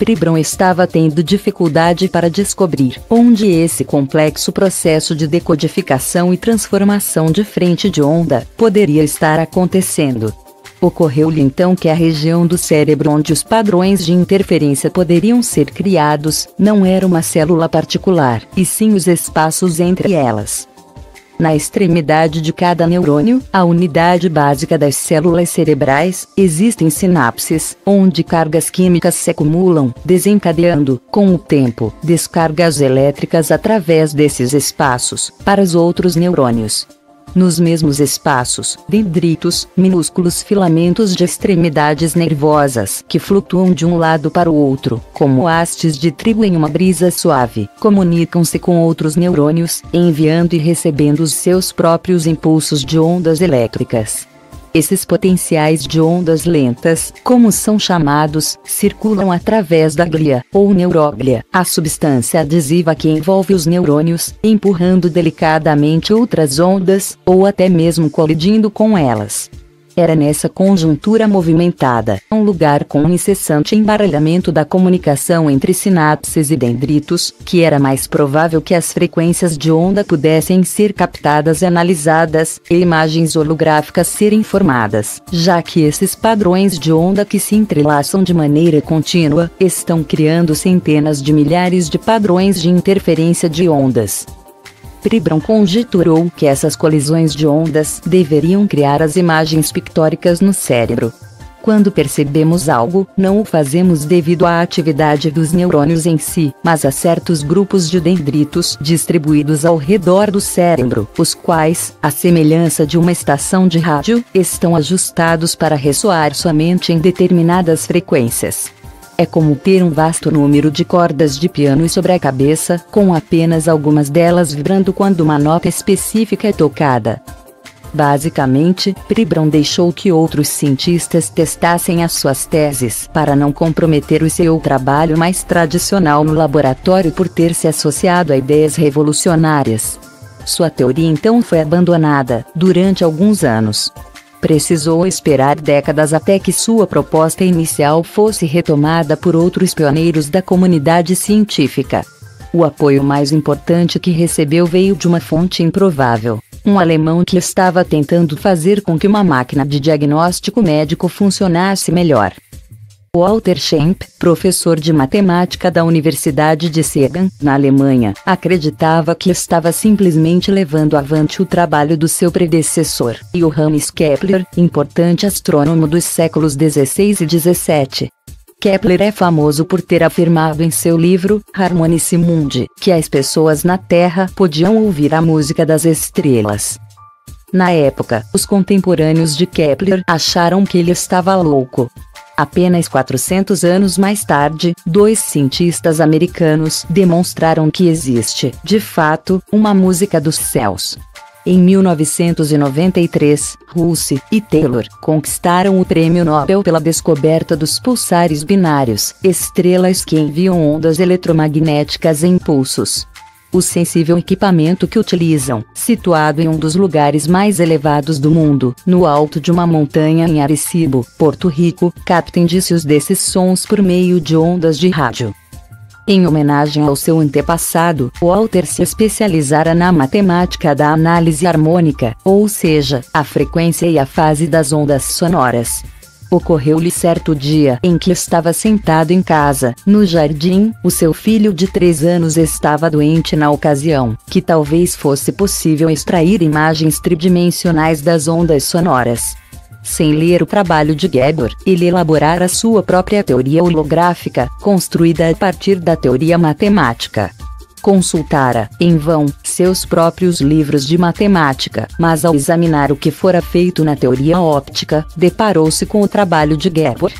Pribram estava tendo dificuldade para descobrir onde esse complexo processo de decodificação e transformação de frente de onda poderia estar acontecendo. Ocorreu-lhe então que a região do cérebro onde os padrões de interferência poderiam ser criados não era uma célula particular, e sim os espaços entre elas. Na extremidade de cada neurônio, a unidade básica das células cerebrais, existem sinapses, onde cargas químicas se acumulam, desencadeando, com o tempo, descargas elétricas através desses espaços, para os outros neurônios. Nos mesmos espaços, dendritos, minúsculos filamentos de extremidades nervosas que flutuam de um lado para o outro, como hastes de trigo em uma brisa suave, comunicam-se com outros neurônios, enviando e recebendo os seus próprios impulsos de ondas elétricas. Esses potenciais de ondas lentas, como são chamados, circulam através da glia, ou neuroglia, a substância adesiva que envolve os neurônios, empurrando delicadamente outras ondas, ou até mesmo colidindo com elas. Era nessa conjuntura movimentada, um lugar com um incessante embaralhamento da comunicação entre sinapses e dendritos, que era mais provável que as frequências de onda pudessem ser captadas e analisadas, e imagens holográficas serem formadas, já que esses padrões de onda que se entrelaçam de maneira contínua, estão criando centenas de milhares de padrões de interferência de ondas. Pribram conjeturou que essas colisões de ondas deveriam criar as imagens pictóricas no cérebro. Quando percebemos algo, não o fazemos devido à atividade dos neurônios em si, mas a certos grupos de dendritos distribuídos ao redor do cérebro, os quais, à semelhança de uma estação de rádio, estão ajustados para ressoar somente em determinadas frequências. É como ter um vasto número de cordas de piano sobre a cabeça, com apenas algumas delas vibrando quando uma nota específica é tocada. Basicamente, Pribram deixou que outros cientistas testassem as suas teses para não comprometer o seu trabalho mais tradicional no laboratório por ter se associado a ideias revolucionárias. Sua teoria então foi abandonada, durante alguns anos. Precisou esperar décadas até que sua proposta inicial fosse retomada por outros pioneiros da comunidade científica. O apoio mais importante que recebeu veio de uma fonte improvável, um alemão que estava tentando fazer com que uma máquina de diagnóstico médico funcionasse melhor. Walter Schempp, professor de matemática da Universidade de Siegen, na Alemanha, acreditava que estava simplesmente levando avante o trabalho do seu predecessor, Johannes Kepler, importante astrônomo dos séculos XVI e XVII. Kepler é famoso por ter afirmado em seu livro, Harmonice Mundi, que as pessoas na Terra podiam ouvir a música das estrelas. Na época, os contemporâneos de Kepler acharam que ele estava louco. Apenas 400 anos mais tarde, dois cientistas americanos demonstraram que existe, de fato, uma música dos céus. Em 1993, Russell e Taylor conquistaram o Prêmio Nobel pela descoberta dos pulsares binários, estrelas que enviam ondas eletromagnéticas em pulsos. O sensível equipamento que utilizam, situado em um dos lugares mais elevados do mundo, no alto de uma montanha em Arecibo, Porto Rico, capta indícios desses sons por meio de ondas de rádio. Em homenagem ao seu antepassado, Walter se especializara na matemática da análise harmônica, ou seja, a frequência e a fase das ondas sonoras. Ocorreu-lhe certo dia em que estava sentado em casa, no jardim, o seu filho de 3 anos estava doente na ocasião, que talvez fosse possível extrair imagens tridimensionais das ondas sonoras. Sem ler o trabalho de Gabor, ele elaborara sua própria teoria holográfica, construída a partir da teoria matemática. Consultara, em vão, seus próprios livros de matemática, mas ao examinar o que fora feito na teoria óptica, deparou-se com o trabalho de Gabor.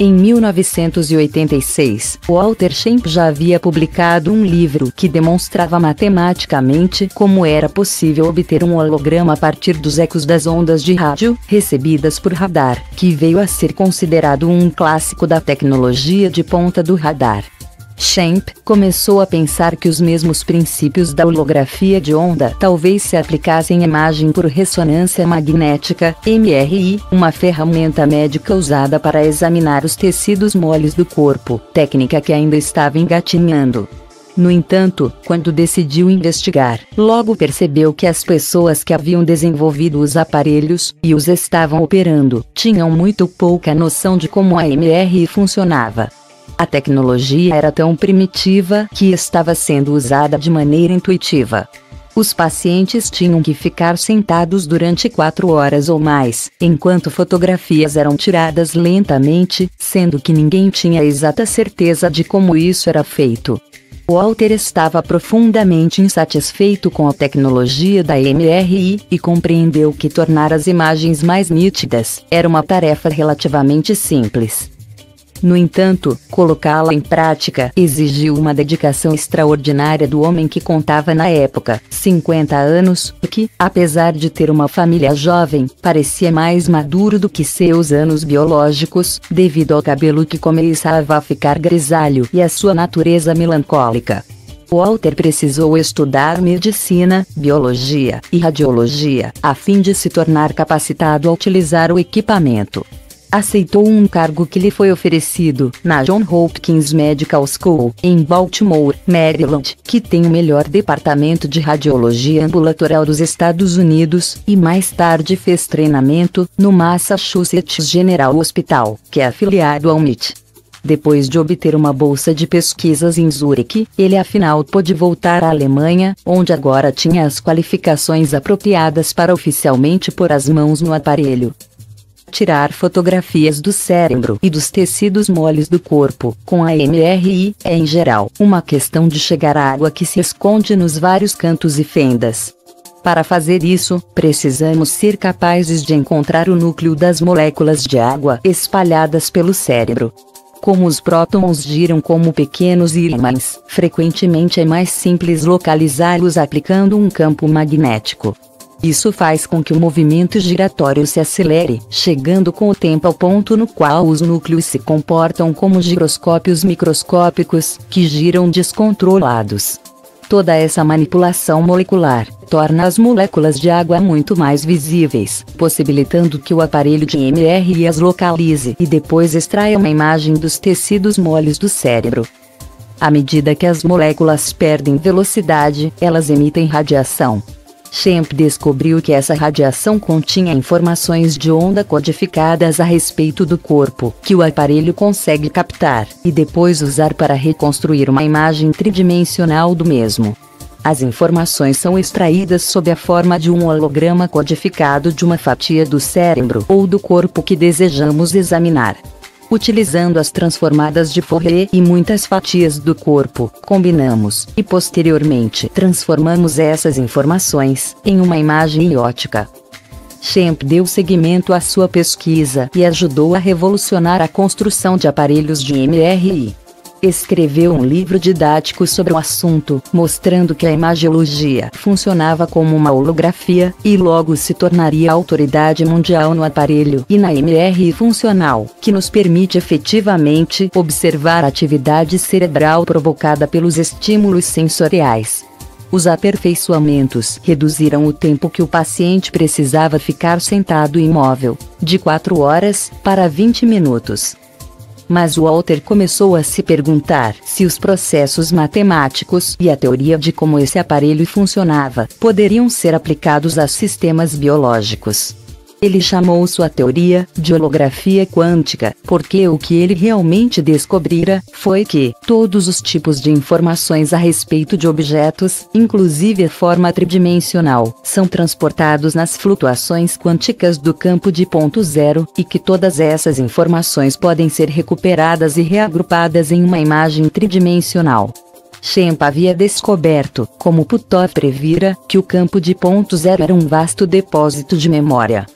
Em 1986, Walter Schempp já havia publicado um livro que demonstrava matematicamente como era possível obter um holograma a partir dos ecos das ondas de rádio, recebidas por radar, que veio a ser considerado um clássico da tecnologia de ponta do radar. Schempp começou a pensar que os mesmos princípios da holografia de onda talvez se aplicassem à imagem por ressonância magnética, MRI, uma ferramenta médica usada para examinar os tecidos moles do corpo, técnica que ainda estava engatinhando. No entanto, quando decidiu investigar, logo percebeu que as pessoas que haviam desenvolvido os aparelhos, e os estavam operando, tinham muito pouca noção de como a MRI funcionava. A tecnologia era tão primitiva que estava sendo usada de maneira intuitiva. Os pacientes tinham que ficar sentados durante 4 horas ou mais, enquanto fotografias eram tiradas lentamente, sendo que ninguém tinha exata certeza de como isso era feito. Walter estava profundamente insatisfeito com a tecnologia da MRI e compreendeu que tornar as imagens mais nítidas era uma tarefa relativamente simples. No entanto, colocá-la em prática exigiu uma dedicação extraordinária do homem que contava na época 50 anos, que, apesar de ter uma família jovem, parecia mais maduro do que seus anos biológicos, devido ao cabelo que começava a ficar grisalho e à sua natureza melancólica. Walter precisou estudar medicina, biologia e radiologia, a fim de se tornar capacitado a utilizar o equipamento. Aceitou um cargo que lhe foi oferecido na Johns Hopkins Medical School, em Baltimore, Maryland, que tem o melhor departamento de radiologia ambulatorial dos Estados Unidos, e mais tarde fez treinamento no Massachusetts General Hospital, que é afiliado ao MIT. Depois de obter uma bolsa de pesquisas em Zurique, ele afinal pôde voltar à Alemanha, onde agora tinha as qualificações apropriadas para oficialmente pôr as mãos no aparelho. Tirar fotografias do cérebro e dos tecidos moles do corpo, com a MRI, é em geral, uma questão de chegar à água que se esconde nos vários cantos e fendas. Para fazer isso, precisamos ser capazes de encontrar o núcleo das moléculas de água espalhadas pelo cérebro. Como os prótons giram como pequenos ímãs, frequentemente é mais simples localizá-los aplicando um campo magnético. Isso faz com que o movimento giratório se acelere, chegando com o tempo ao ponto no qual os núcleos se comportam como giroscópios microscópicos, que giram descontrolados. Toda essa manipulação molecular torna as moléculas de água muito mais visíveis, possibilitando que o aparelho de MRI as localize e depois extraia uma imagem dos tecidos moles do cérebro. À medida que as moléculas perdem velocidade, elas emitem radiação. Schempp descobriu que essa radiação continha informações de onda codificadas a respeito do corpo, que o aparelho consegue captar, e depois usar para reconstruir uma imagem tridimensional do mesmo. As informações são extraídas sob a forma de um holograma codificado de uma fatia do cérebro ou do corpo que desejamos examinar. Utilizando as transformadas de Fourier e muitas fatias do corpo, combinamos, e posteriormente transformamos essas informações em uma imagem ótica. Schempp deu seguimento à sua pesquisa e ajudou a revolucionar a construção de aparelhos de MRI. Escreveu um livro didático sobre o assunto, mostrando que a imagiologia funcionava como uma holografia, e logo se tornaria autoridade mundial no aparelho e na MRI funcional, que nos permite efetivamente observar a atividade cerebral provocada pelos estímulos sensoriais. Os aperfeiçoamentos reduziram o tempo que o paciente precisava ficar sentado imóvel, de 4 horas para 20 minutos. Mas Walter começou a se perguntar se os processos matemáticos e a teoria de como esse aparelho funcionava poderiam ser aplicados a sistemas biológicos. Ele chamou sua teoria de holografia quântica, porque o que ele realmente descobrira foi que todos os tipos de informações a respeito de objetos, inclusive a forma tridimensional, são transportados nas flutuações quânticas do campo de ponto zero, e que todas essas informações podem ser recuperadas e reagrupadas em uma imagem tridimensional. Schempp havia descoberto, como Puthoff previra, que o campo de ponto zero era um vasto depósito de memória.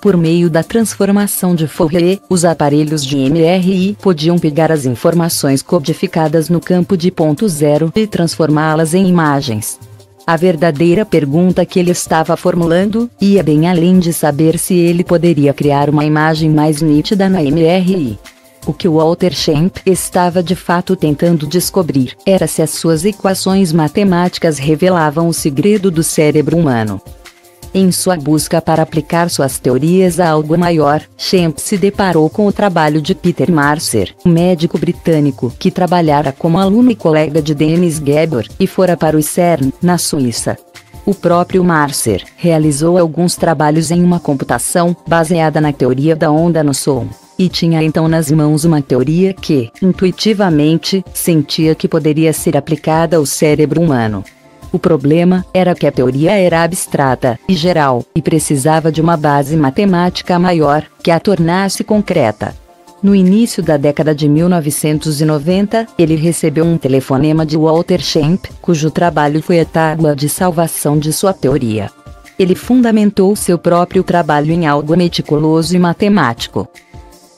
Por meio da transformação de Fourier, os aparelhos de MRI podiam pegar as informações codificadas no campo de ponto zero e transformá-las em imagens. A verdadeira pergunta que ele estava formulando ia bem além de saber se ele poderia criar uma imagem mais nítida na MRI. O que Walter Schempp estava de fato tentando descobrir era se as suas equações matemáticas revelavam o segredo do cérebro humano. Em sua busca para aplicar suas teorias a algo maior, Schempp se deparou com o trabalho de Peter Marcer, um médico britânico que trabalhara como aluno e colega de Dennis Gabor, e fora para o CERN, na Suíça. O próprio Marcer realizou alguns trabalhos em uma computação baseada na teoria da onda no som, e tinha então nas mãos uma teoria que, intuitivamente, sentia que poderia ser aplicada ao cérebro humano. O problema era que a teoria era abstrata e geral, e precisava de uma base matemática maior, que a tornasse concreta. No início da década de 1990, ele recebeu um telefonema de Walter Schempp, cujo trabalho foi a tábua de salvação de sua teoria. Ele fundamentou seu próprio trabalho em algo meticuloso e matemático.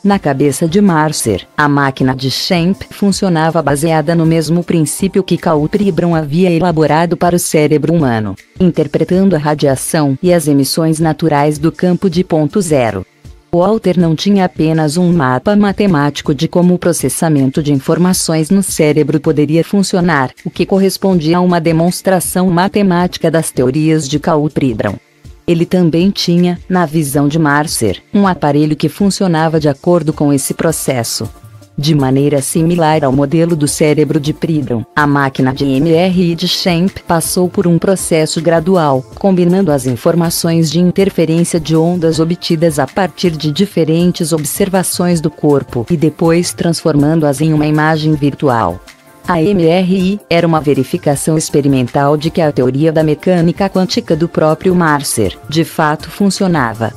Na cabeça de Marcer, a máquina de Schempp funcionava baseada no mesmo princípio que Karl Pribram havia elaborado para o cérebro humano, interpretando a radiação e as emissões naturais do campo de ponto zero. Walter não tinha apenas um mapa matemático de como o processamento de informações no cérebro poderia funcionar, o que correspondia a uma demonstração matemática das teorias de Karl Pribram. Ele também tinha, na visão de Marcer, um aparelho que funcionava de acordo com esse processo. De maneira similar ao modelo do cérebro de Pribram, a máquina de MRI de Schempp passou por um processo gradual, combinando as informações de interferência de ondas obtidas a partir de diferentes observações do corpo e depois transformando-as em uma imagem virtual. A MRI era uma verificação experimental de que a teoria da mecânica quântica do próprio Marcer, de fato funcionava.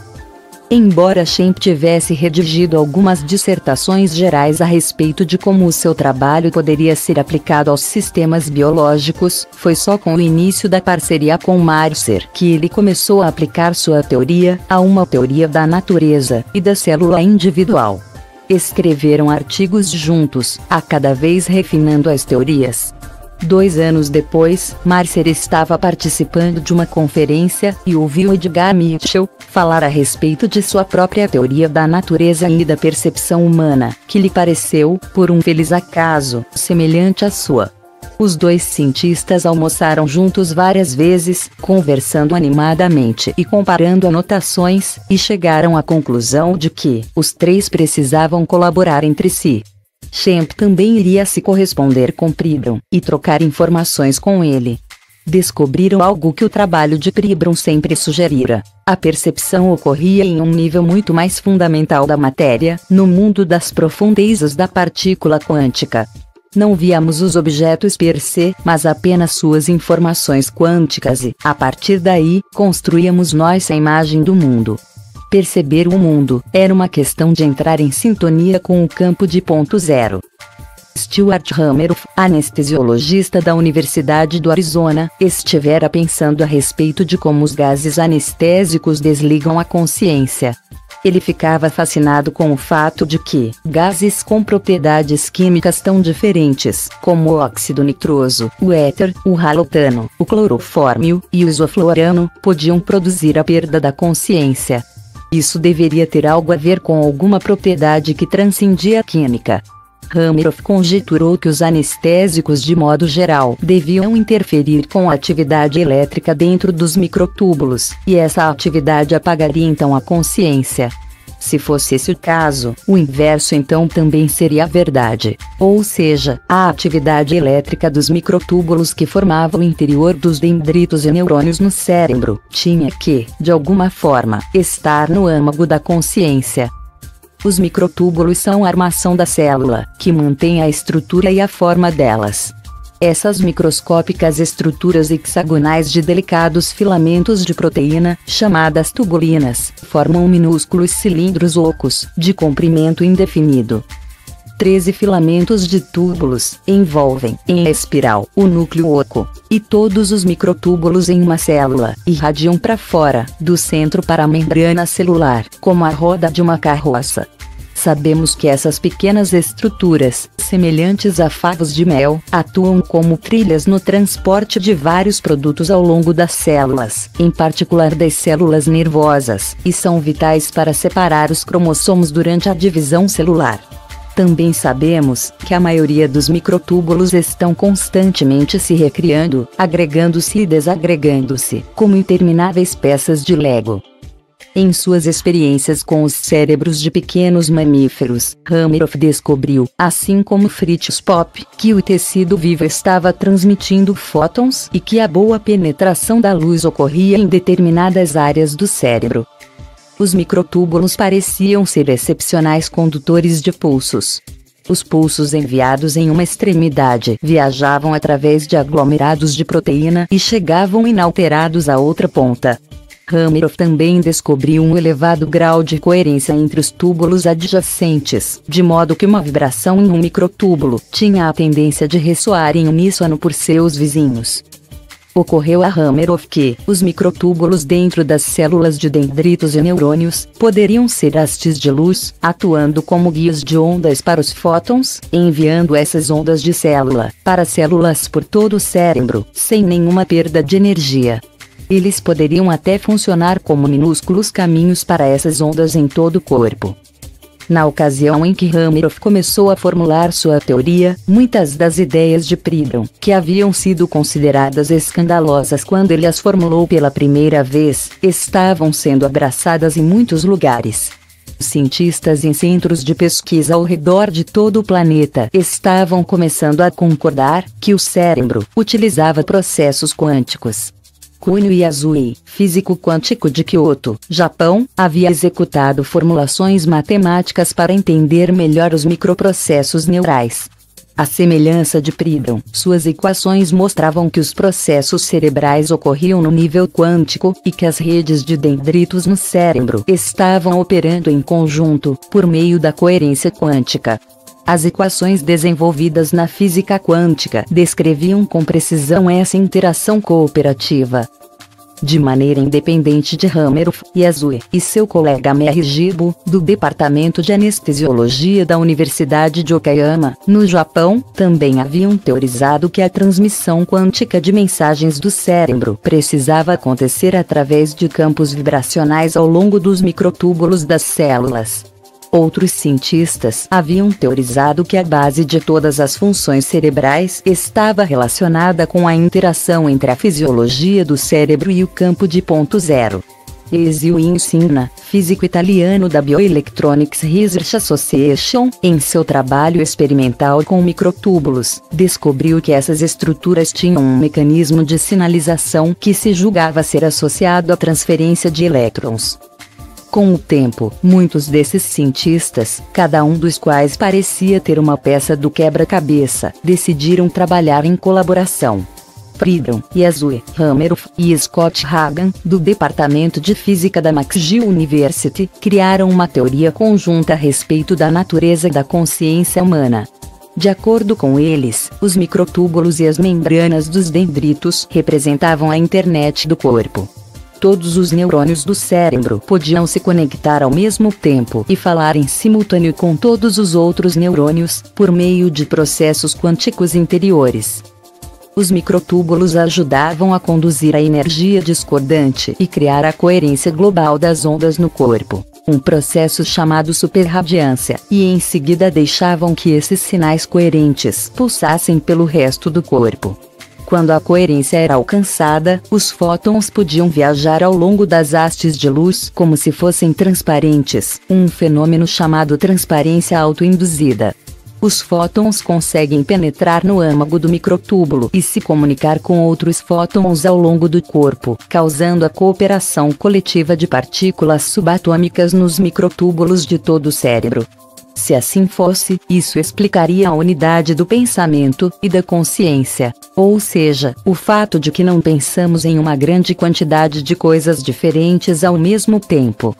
Embora Schempp tivesse redigido algumas dissertações gerais a respeito de como o seu trabalho poderia ser aplicado aos sistemas biológicos, foi só com o início da parceria com Marcer que ele começou a aplicar sua teoria a uma teoria da natureza e da célula individual. Escreveram artigos juntos, a cada vez refinando as teorias. 2 anos depois, Marcer estava participando de uma conferência e ouviu Edgar Mitchell falar a respeito de sua própria teoria da natureza e da percepção humana, que lhe pareceu, por um feliz acaso, semelhante à sua. Os dois cientistas almoçaram juntos várias vezes, conversando animadamente e comparando anotações, e chegaram à conclusão de que os 3 precisavam colaborar entre si. Schempp também iria se corresponder com Pribram e trocar informações com ele. Descobriram algo que o trabalho de Pribram sempre sugerira: a percepção ocorria em um nível muito mais fundamental da matéria, no mundo das profundezas da partícula quântica. Não víamos os objetos per se, mas apenas suas informações quânticas e, a partir daí, construíamos nossa imagem do mundo. Perceber o mundo era uma questão de entrar em sintonia com o campo de ponto zero. Stuart Hameroff, anestesiologista da Universidade do Arizona, estivera pensando a respeito de como os gases anestésicos desligam a consciência. Ele ficava fascinado com o fato de que gases com propriedades químicas tão diferentes, como o óxido nitroso, o éter, o halotano, o clorofórmio e o isoflorano, podiam produzir a perda da consciência. Isso deveria ter algo a ver com alguma propriedade que transcendia a química. Hameroff conjeturou que os anestésicos de modo geral deviam interferir com a atividade elétrica dentro dos microtúbulos, e essa atividade apagaria então a consciência. Se fosse esse o caso, o inverso então também seria a verdade. Ou seja, a atividade elétrica dos microtúbulos que formavam o interior dos dendritos e neurônios no cérebro tinha que, de alguma forma, estar no âmago da consciência. Os microtúbulos são a armação da célula, que mantém a estrutura e a forma delas. Essas microscópicas estruturas hexagonais de delicados filamentos de proteína, chamadas tubulinas, formam minúsculos cilindros ocos, de comprimento indefinido. 13 filamentos de túbulos envolvem, em espiral, o núcleo oco, e todos os microtúbulos em uma célula irradiam para fora, do centro para a membrana celular, como a roda de uma carroça. Sabemos que essas pequenas estruturas, semelhantes a favos de mel, atuam como trilhas no transporte de vários produtos ao longo das células, em particular das células nervosas, e são vitais para separar os cromossomos durante a divisão celular. Também sabemos que a maioria dos microtúbulos estão constantemente se recriando, agregando-se e desagregando-se, como intermináveis peças de Lego. Em suas experiências com os cérebros de pequenos mamíferos, Hameroff descobriu, assim como Fritz Popp, que o tecido vivo estava transmitindo fótons e que a boa penetração da luz ocorria em determinadas áreas do cérebro. Os microtúbulos pareciam ser excepcionais condutores de pulsos. Os pulsos enviados em uma extremidade viajavam através de aglomerados de proteína e chegavam inalterados à outra ponta. Hameroff também descobriu um elevado grau de coerência entre os túbulos adjacentes, de modo que uma vibração em um microtúbulo tinha a tendência de ressoar em uníssono por seus vizinhos. Ocorreu a Hameroff que os microtúbulos dentro das células de dendritos e neurônios poderiam ser hastes de luz, atuando como guias de ondas para os fótons, enviando essas ondas de célula para células por todo o cérebro, sem nenhuma perda de energia. Eles poderiam até funcionar como minúsculos caminhos para essas ondas em todo o corpo. Na ocasião em que Hameroff começou a formular sua teoria, muitas das ideias de Pribram, que haviam sido consideradas escandalosas quando ele as formulou pela primeira vez, estavam sendo abraçadas em muitos lugares. Cientistas em centros de pesquisa ao redor de todo o planeta estavam começando a concordar que o cérebro utilizava processos quânticos. Kunio Yasui, físico quântico de Kyoto, Japão, havia executado formulações matemáticas para entender melhor os microprocessos neurais. À semelhança de Pribram, suas equações mostravam que os processos cerebrais ocorriam no nível quântico, e que as redes de dendritos no cérebro estavam operando em conjunto, por meio da coerência quântica. As equações desenvolvidas na física quântica descreviam com precisão essa interação cooperativa. De maneira independente de Hameroff, Yasui e seu colega Meiji Jibo, do Departamento de Anestesiologia da Universidade de Okayama, no Japão, também haviam teorizado que a transmissão quântica de mensagens do cérebro precisava acontecer através de campos vibracionais ao longo dos microtúbulos das células. Outros cientistas haviam teorizado que a base de todas as funções cerebrais estava relacionada com a interação entre a fisiologia do cérebro e o campo de ponto zero. Ezio Insina, físico italiano da Bioelectronics Research Association, em seu trabalho experimental com microtúbulos, descobriu que essas estruturas tinham um mecanismo de sinalização que se julgava ser associado à transferência de elétrons. Com o tempo, muitos desses cientistas, cada um dos quais parecia ter uma peça do quebra-cabeça, decidiram trabalhar em colaboração. Pribram, Yasui, Hameroff e Scott Hagan, do Departamento de Física da McGill University, criaram uma teoria conjunta a respeito da natureza da consciência humana. De acordo com eles, os microtúbulos e as membranas dos dendritos representavam a internet do corpo. todos os neurônios do cérebro podiam se conectar ao mesmo tempo e falar em simultâneo com todos os outros neurônios, por meio de processos quânticos interiores. Os microtúbulos ajudavam a conduzir a energia discordante e criar a coerência global das ondas no corpo, um processo chamado superradiância, e em seguida deixavam que esses sinais coerentes pulsassem pelo resto do corpo. Quando a coerência era alcançada, os fótons podiam viajar ao longo das hastes de luz como se fossem transparentes, um fenômeno chamado transparência autoinduzida. Os fótons conseguem penetrar no âmago do microtúbulo e se comunicar com outros fótons ao longo do corpo, causando a cooperação coletiva de partículas subatômicas nos microtúbulos de todo o cérebro. Se assim fosse, isso explicaria a unidade do pensamento e da consciência, ou seja, o fato de que não pensamos em uma grande quantidade de coisas diferentes ao mesmo tempo.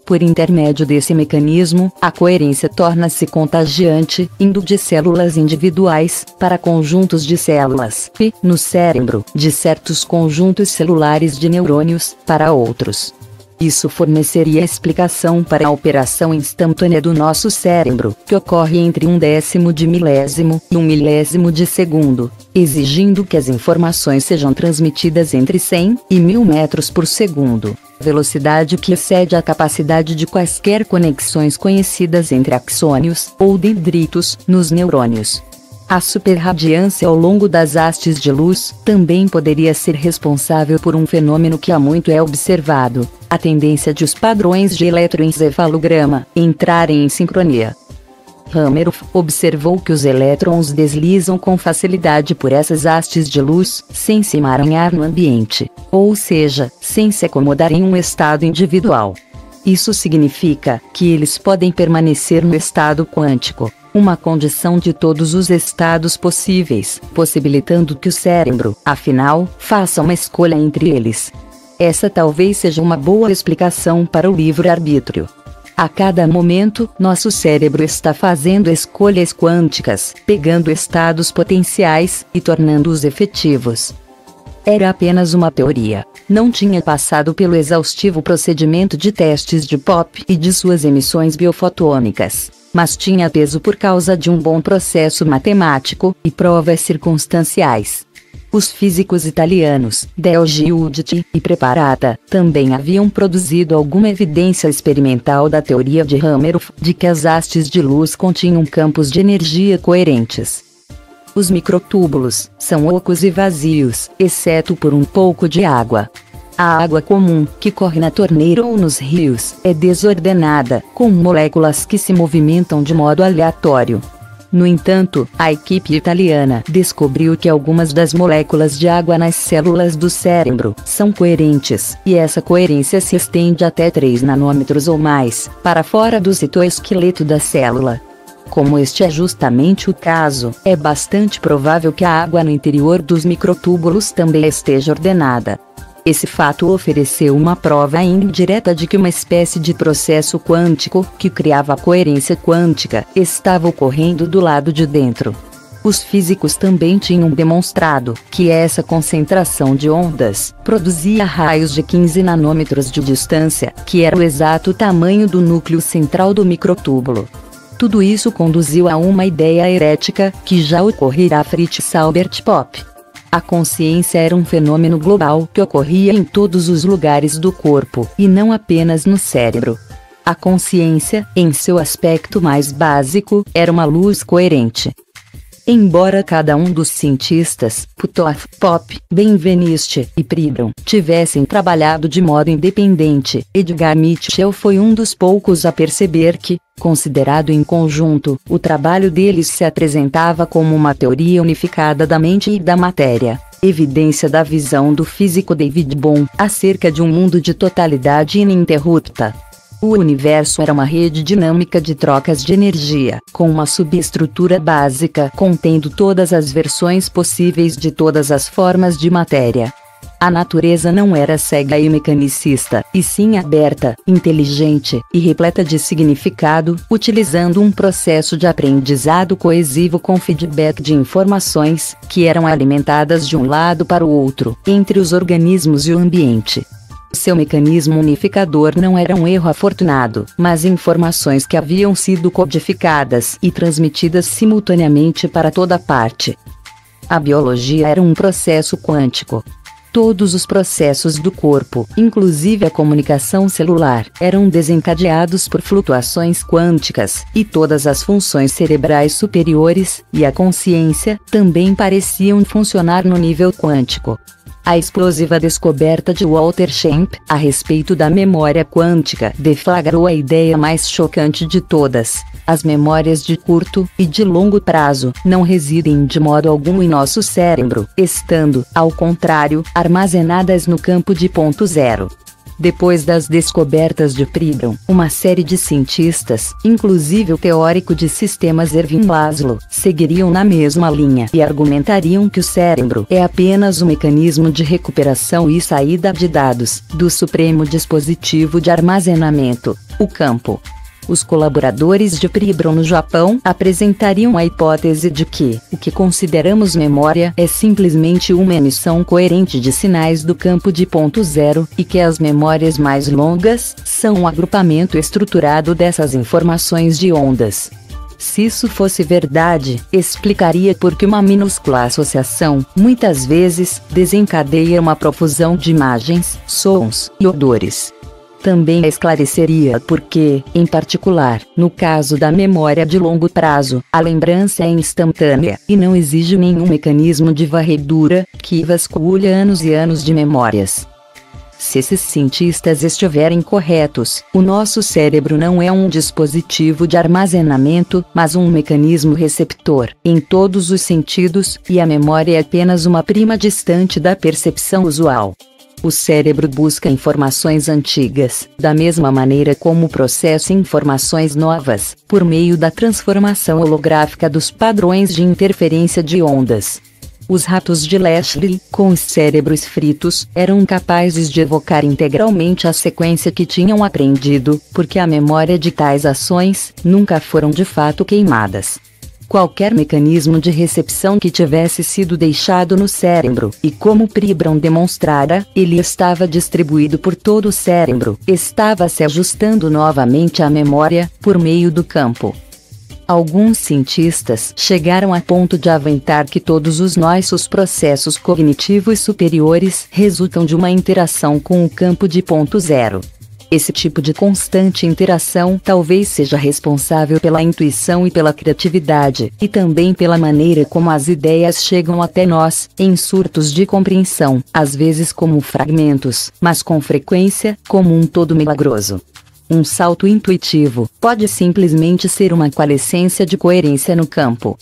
Por intermédio desse mecanismo, a coerência torna-se contagiante, indo de células individuais para conjuntos de células e, no cérebro, de certos conjuntos celulares de neurônios para outros. Isso forneceria explicação para a operação instantânea do nosso cérebro, que ocorre entre 1/10 de milésimo e 1 milésimo de segundo, exigindo que as informações sejam transmitidas entre 100 e 1000 metros por segundo, velocidade que excede a capacidade de quaisquer conexões conhecidas entre axônios ou dendritos nos neurônios. A superradiância ao longo das hastes de luz também poderia ser responsável por um fenômeno que há muito é observado: a tendência de os padrões de eletroencefalograma entrarem em sincronia. Hameroff observou que os elétrons deslizam com facilidade por essas hastes de luz, sem se emaranhar no ambiente, ou seja, sem se acomodar em um estado individual. Isso significa que eles podem permanecer no estado quântico, uma condição de todos os estados possíveis, possibilitando que o cérebro, afinal, faça uma escolha entre eles. Essa talvez seja uma boa explicação para o livre-arbítrio. A cada momento, nosso cérebro está fazendo escolhas quânticas, pegando estados potenciais e tornando-os efetivos. Era apenas uma teoria. Não tinha passado pelo exaustivo procedimento de testes de Popper e de suas emissões biofotônicas, mas tinha peso por causa de um bom processo matemático e provas circunstanciais. Os físicos italianos, Del Giudice e Preparata, também haviam produzido alguma evidência experimental da teoria de Hameroff de que as hastes de luz continham campos de energia coerentes. Os microtúbulos são ocos e vazios, exceto por um pouco de água. A água comum, que corre na torneira ou nos rios, é desordenada, com moléculas que se movimentam de modo aleatório. No entanto, a equipe italiana descobriu que algumas das moléculas de água nas células do cérebro são coerentes, e essa coerência se estende até 3 nanômetros ou mais, para fora do citoesqueleto da célula. Como este é justamente o caso, é bastante provável que a água no interior dos microtúbulos também esteja ordenada. Esse fato ofereceu uma prova indireta de que uma espécie de processo quântico, que criava a coerência quântica, estava ocorrendo do lado de dentro. Os físicos também tinham demonstrado que essa concentração de ondas produzia raios de 15 nanômetros de distância, que era o exato tamanho do núcleo central do microtúbulo. Tudo isso conduziu a uma ideia herética, que já ocorrera a Fritz Albert Popper. A consciência era um fenômeno global que ocorria em todos os lugares do corpo, e não apenas no cérebro. A consciência, em seu aspecto mais básico, era uma luz coerente. Embora cada um dos cientistas, Puthoff, Popper, Benveniste e Pribram, tivessem trabalhado de modo independente, Edgar Mitchell foi um dos poucos a perceber que, considerado em conjunto, o trabalho deles se apresentava como uma teoria unificada da mente e da matéria, evidência da visão do físico David Bohm acerca de um mundo de totalidade ininterrupta. O universo era uma rede dinâmica de trocas de energia, com uma subestrutura básica contendo todas as versões possíveis de todas as formas de matéria. A natureza não era cega e mecanicista, e sim aberta, inteligente e repleta de significado, utilizando um processo de aprendizado coesivo com feedback de informações, que eram alimentadas de um lado para o outro, entre os organismos e o ambiente. Seu mecanismo unificador não era um erro afortunado, mas informações que haviam sido codificadas e transmitidas simultaneamente para toda parte. A biologia era um processo quântico. Todos os processos do corpo, inclusive a comunicação celular, eram desencadeados por flutuações quânticas, e todas as funções cerebrais superiores, e a consciência, também pareciam funcionar no nível quântico. A explosiva descoberta de Walter Schempp a respeito da memória quântica deflagrou a ideia mais chocante de todas. As memórias de curto e de longo prazo não residem de modo algum em nosso cérebro, estando, ao contrário, armazenadas no campo de ponto zero. Depois das descobertas de Pribram, uma série de cientistas, inclusive o teórico de sistemas Erwin Laszlo, seguiriam na mesma linha e argumentariam que o cérebro é apenas um mecanismo de recuperação e saída de dados do supremo dispositivo de armazenamento, o campo. Os colaboradores de Pribram no Japão apresentariam a hipótese de que o que consideramos memória é simplesmente uma emissão coerente de sinais do campo de ponto zero, e que as memórias mais longas são um agrupamento estruturado dessas informações de ondas. Se isso fosse verdade, explicaria por que uma minúscula associação, muitas vezes, desencadeia uma profusão de imagens, sons e odores. Também esclareceria por que, em particular, no caso da memória de longo prazo, a lembrança é instantânea, e não exige nenhum mecanismo de varredura, que vasculha anos e anos de memórias. Se esses cientistas estiverem corretos, o nosso cérebro não é um dispositivo de armazenamento, mas um mecanismo receptor, em todos os sentidos, e a memória é apenas uma prima distante da percepção usual. O cérebro busca informações antigas, da mesma maneira como processa informações novas, por meio da transformação holográfica dos padrões de interferência de ondas. Os ratos de Lashley, com os cérebros fritos, eram capazes de evocar integralmente a sequência que tinham aprendido, porque a memória de tais ações nunca foram de fato queimadas. Qualquer mecanismo de recepção que tivesse sido deixado no cérebro, e como Pribram demonstrara, ele estava distribuído por todo o cérebro, estava se ajustando novamente à memória, por meio do campo. Alguns cientistas chegaram a ponto de aventar que todos os nossos processos cognitivos superiores resultam de uma interação com o campo de ponto zero. Esse tipo de constante interação talvez seja responsável pela intuição e pela criatividade, e também pela maneira como as ideias chegam até nós, em surtos de compreensão, às vezes como fragmentos, mas com frequência, como um todo milagroso. Um salto intuitivo pode simplesmente ser uma coalescência de coerência no campo.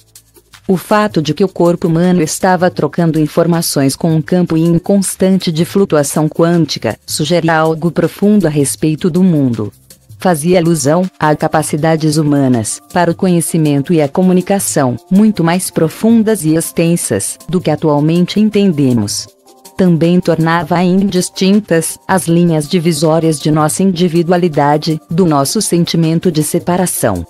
O fato de que o corpo humano estava trocando informações com um campo inconstante de flutuação quântica sugere algo profundo a respeito do mundo. Fazia alusão a capacidades humanas para o conhecimento e a comunicação, muito mais profundas e extensas do que atualmente entendemos. Também tornava indistintas as linhas divisórias de nossa individualidade, do nosso sentimento de separação.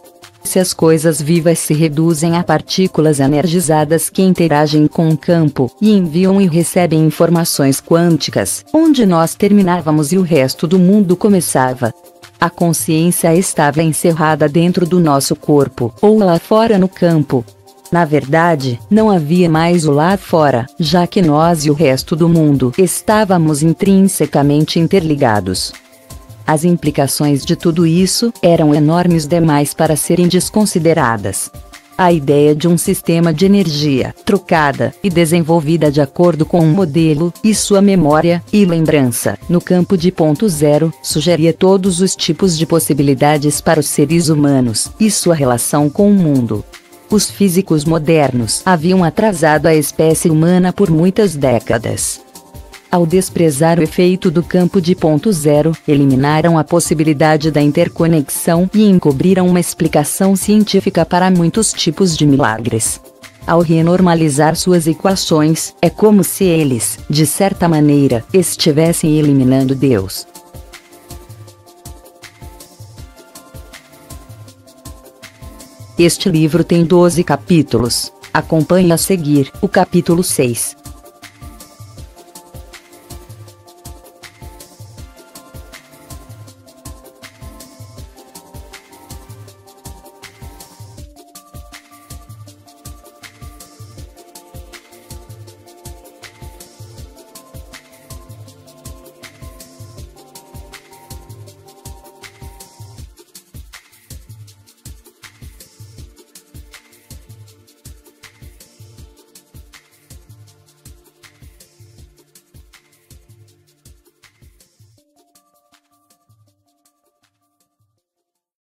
Se as coisas vivas se reduzem a partículas energizadas que interagem com o campo, e enviam e recebem informações quânticas, onde nós terminávamos e o resto do mundo começava. A consciência estava encerrada dentro do nosso corpo, ou lá fora no campo. Na verdade, não havia mais o lá fora, já que nós e o resto do mundo estávamos intrinsecamente interligados. As implicações de tudo isso eram enormes demais para serem desconsideradas. A ideia de um sistema de energia, trocada e desenvolvida de acordo com um modelo, e sua memória e lembrança, no campo de ponto zero, sugeria todos os tipos de possibilidades para os seres humanos, e sua relação com o mundo. Os físicos modernos haviam atrasado a espécie humana por muitas décadas. Ao desprezar o efeito do campo de ponto zero, eliminaram a possibilidade da interconexão e encobriram uma explicação científica para muitos tipos de milagres. Ao renormalizar suas equações, é como se eles, de certa maneira, estivessem eliminando Deus. Este livro tem 12 capítulos. Acompanhe a seguir o capítulo 6.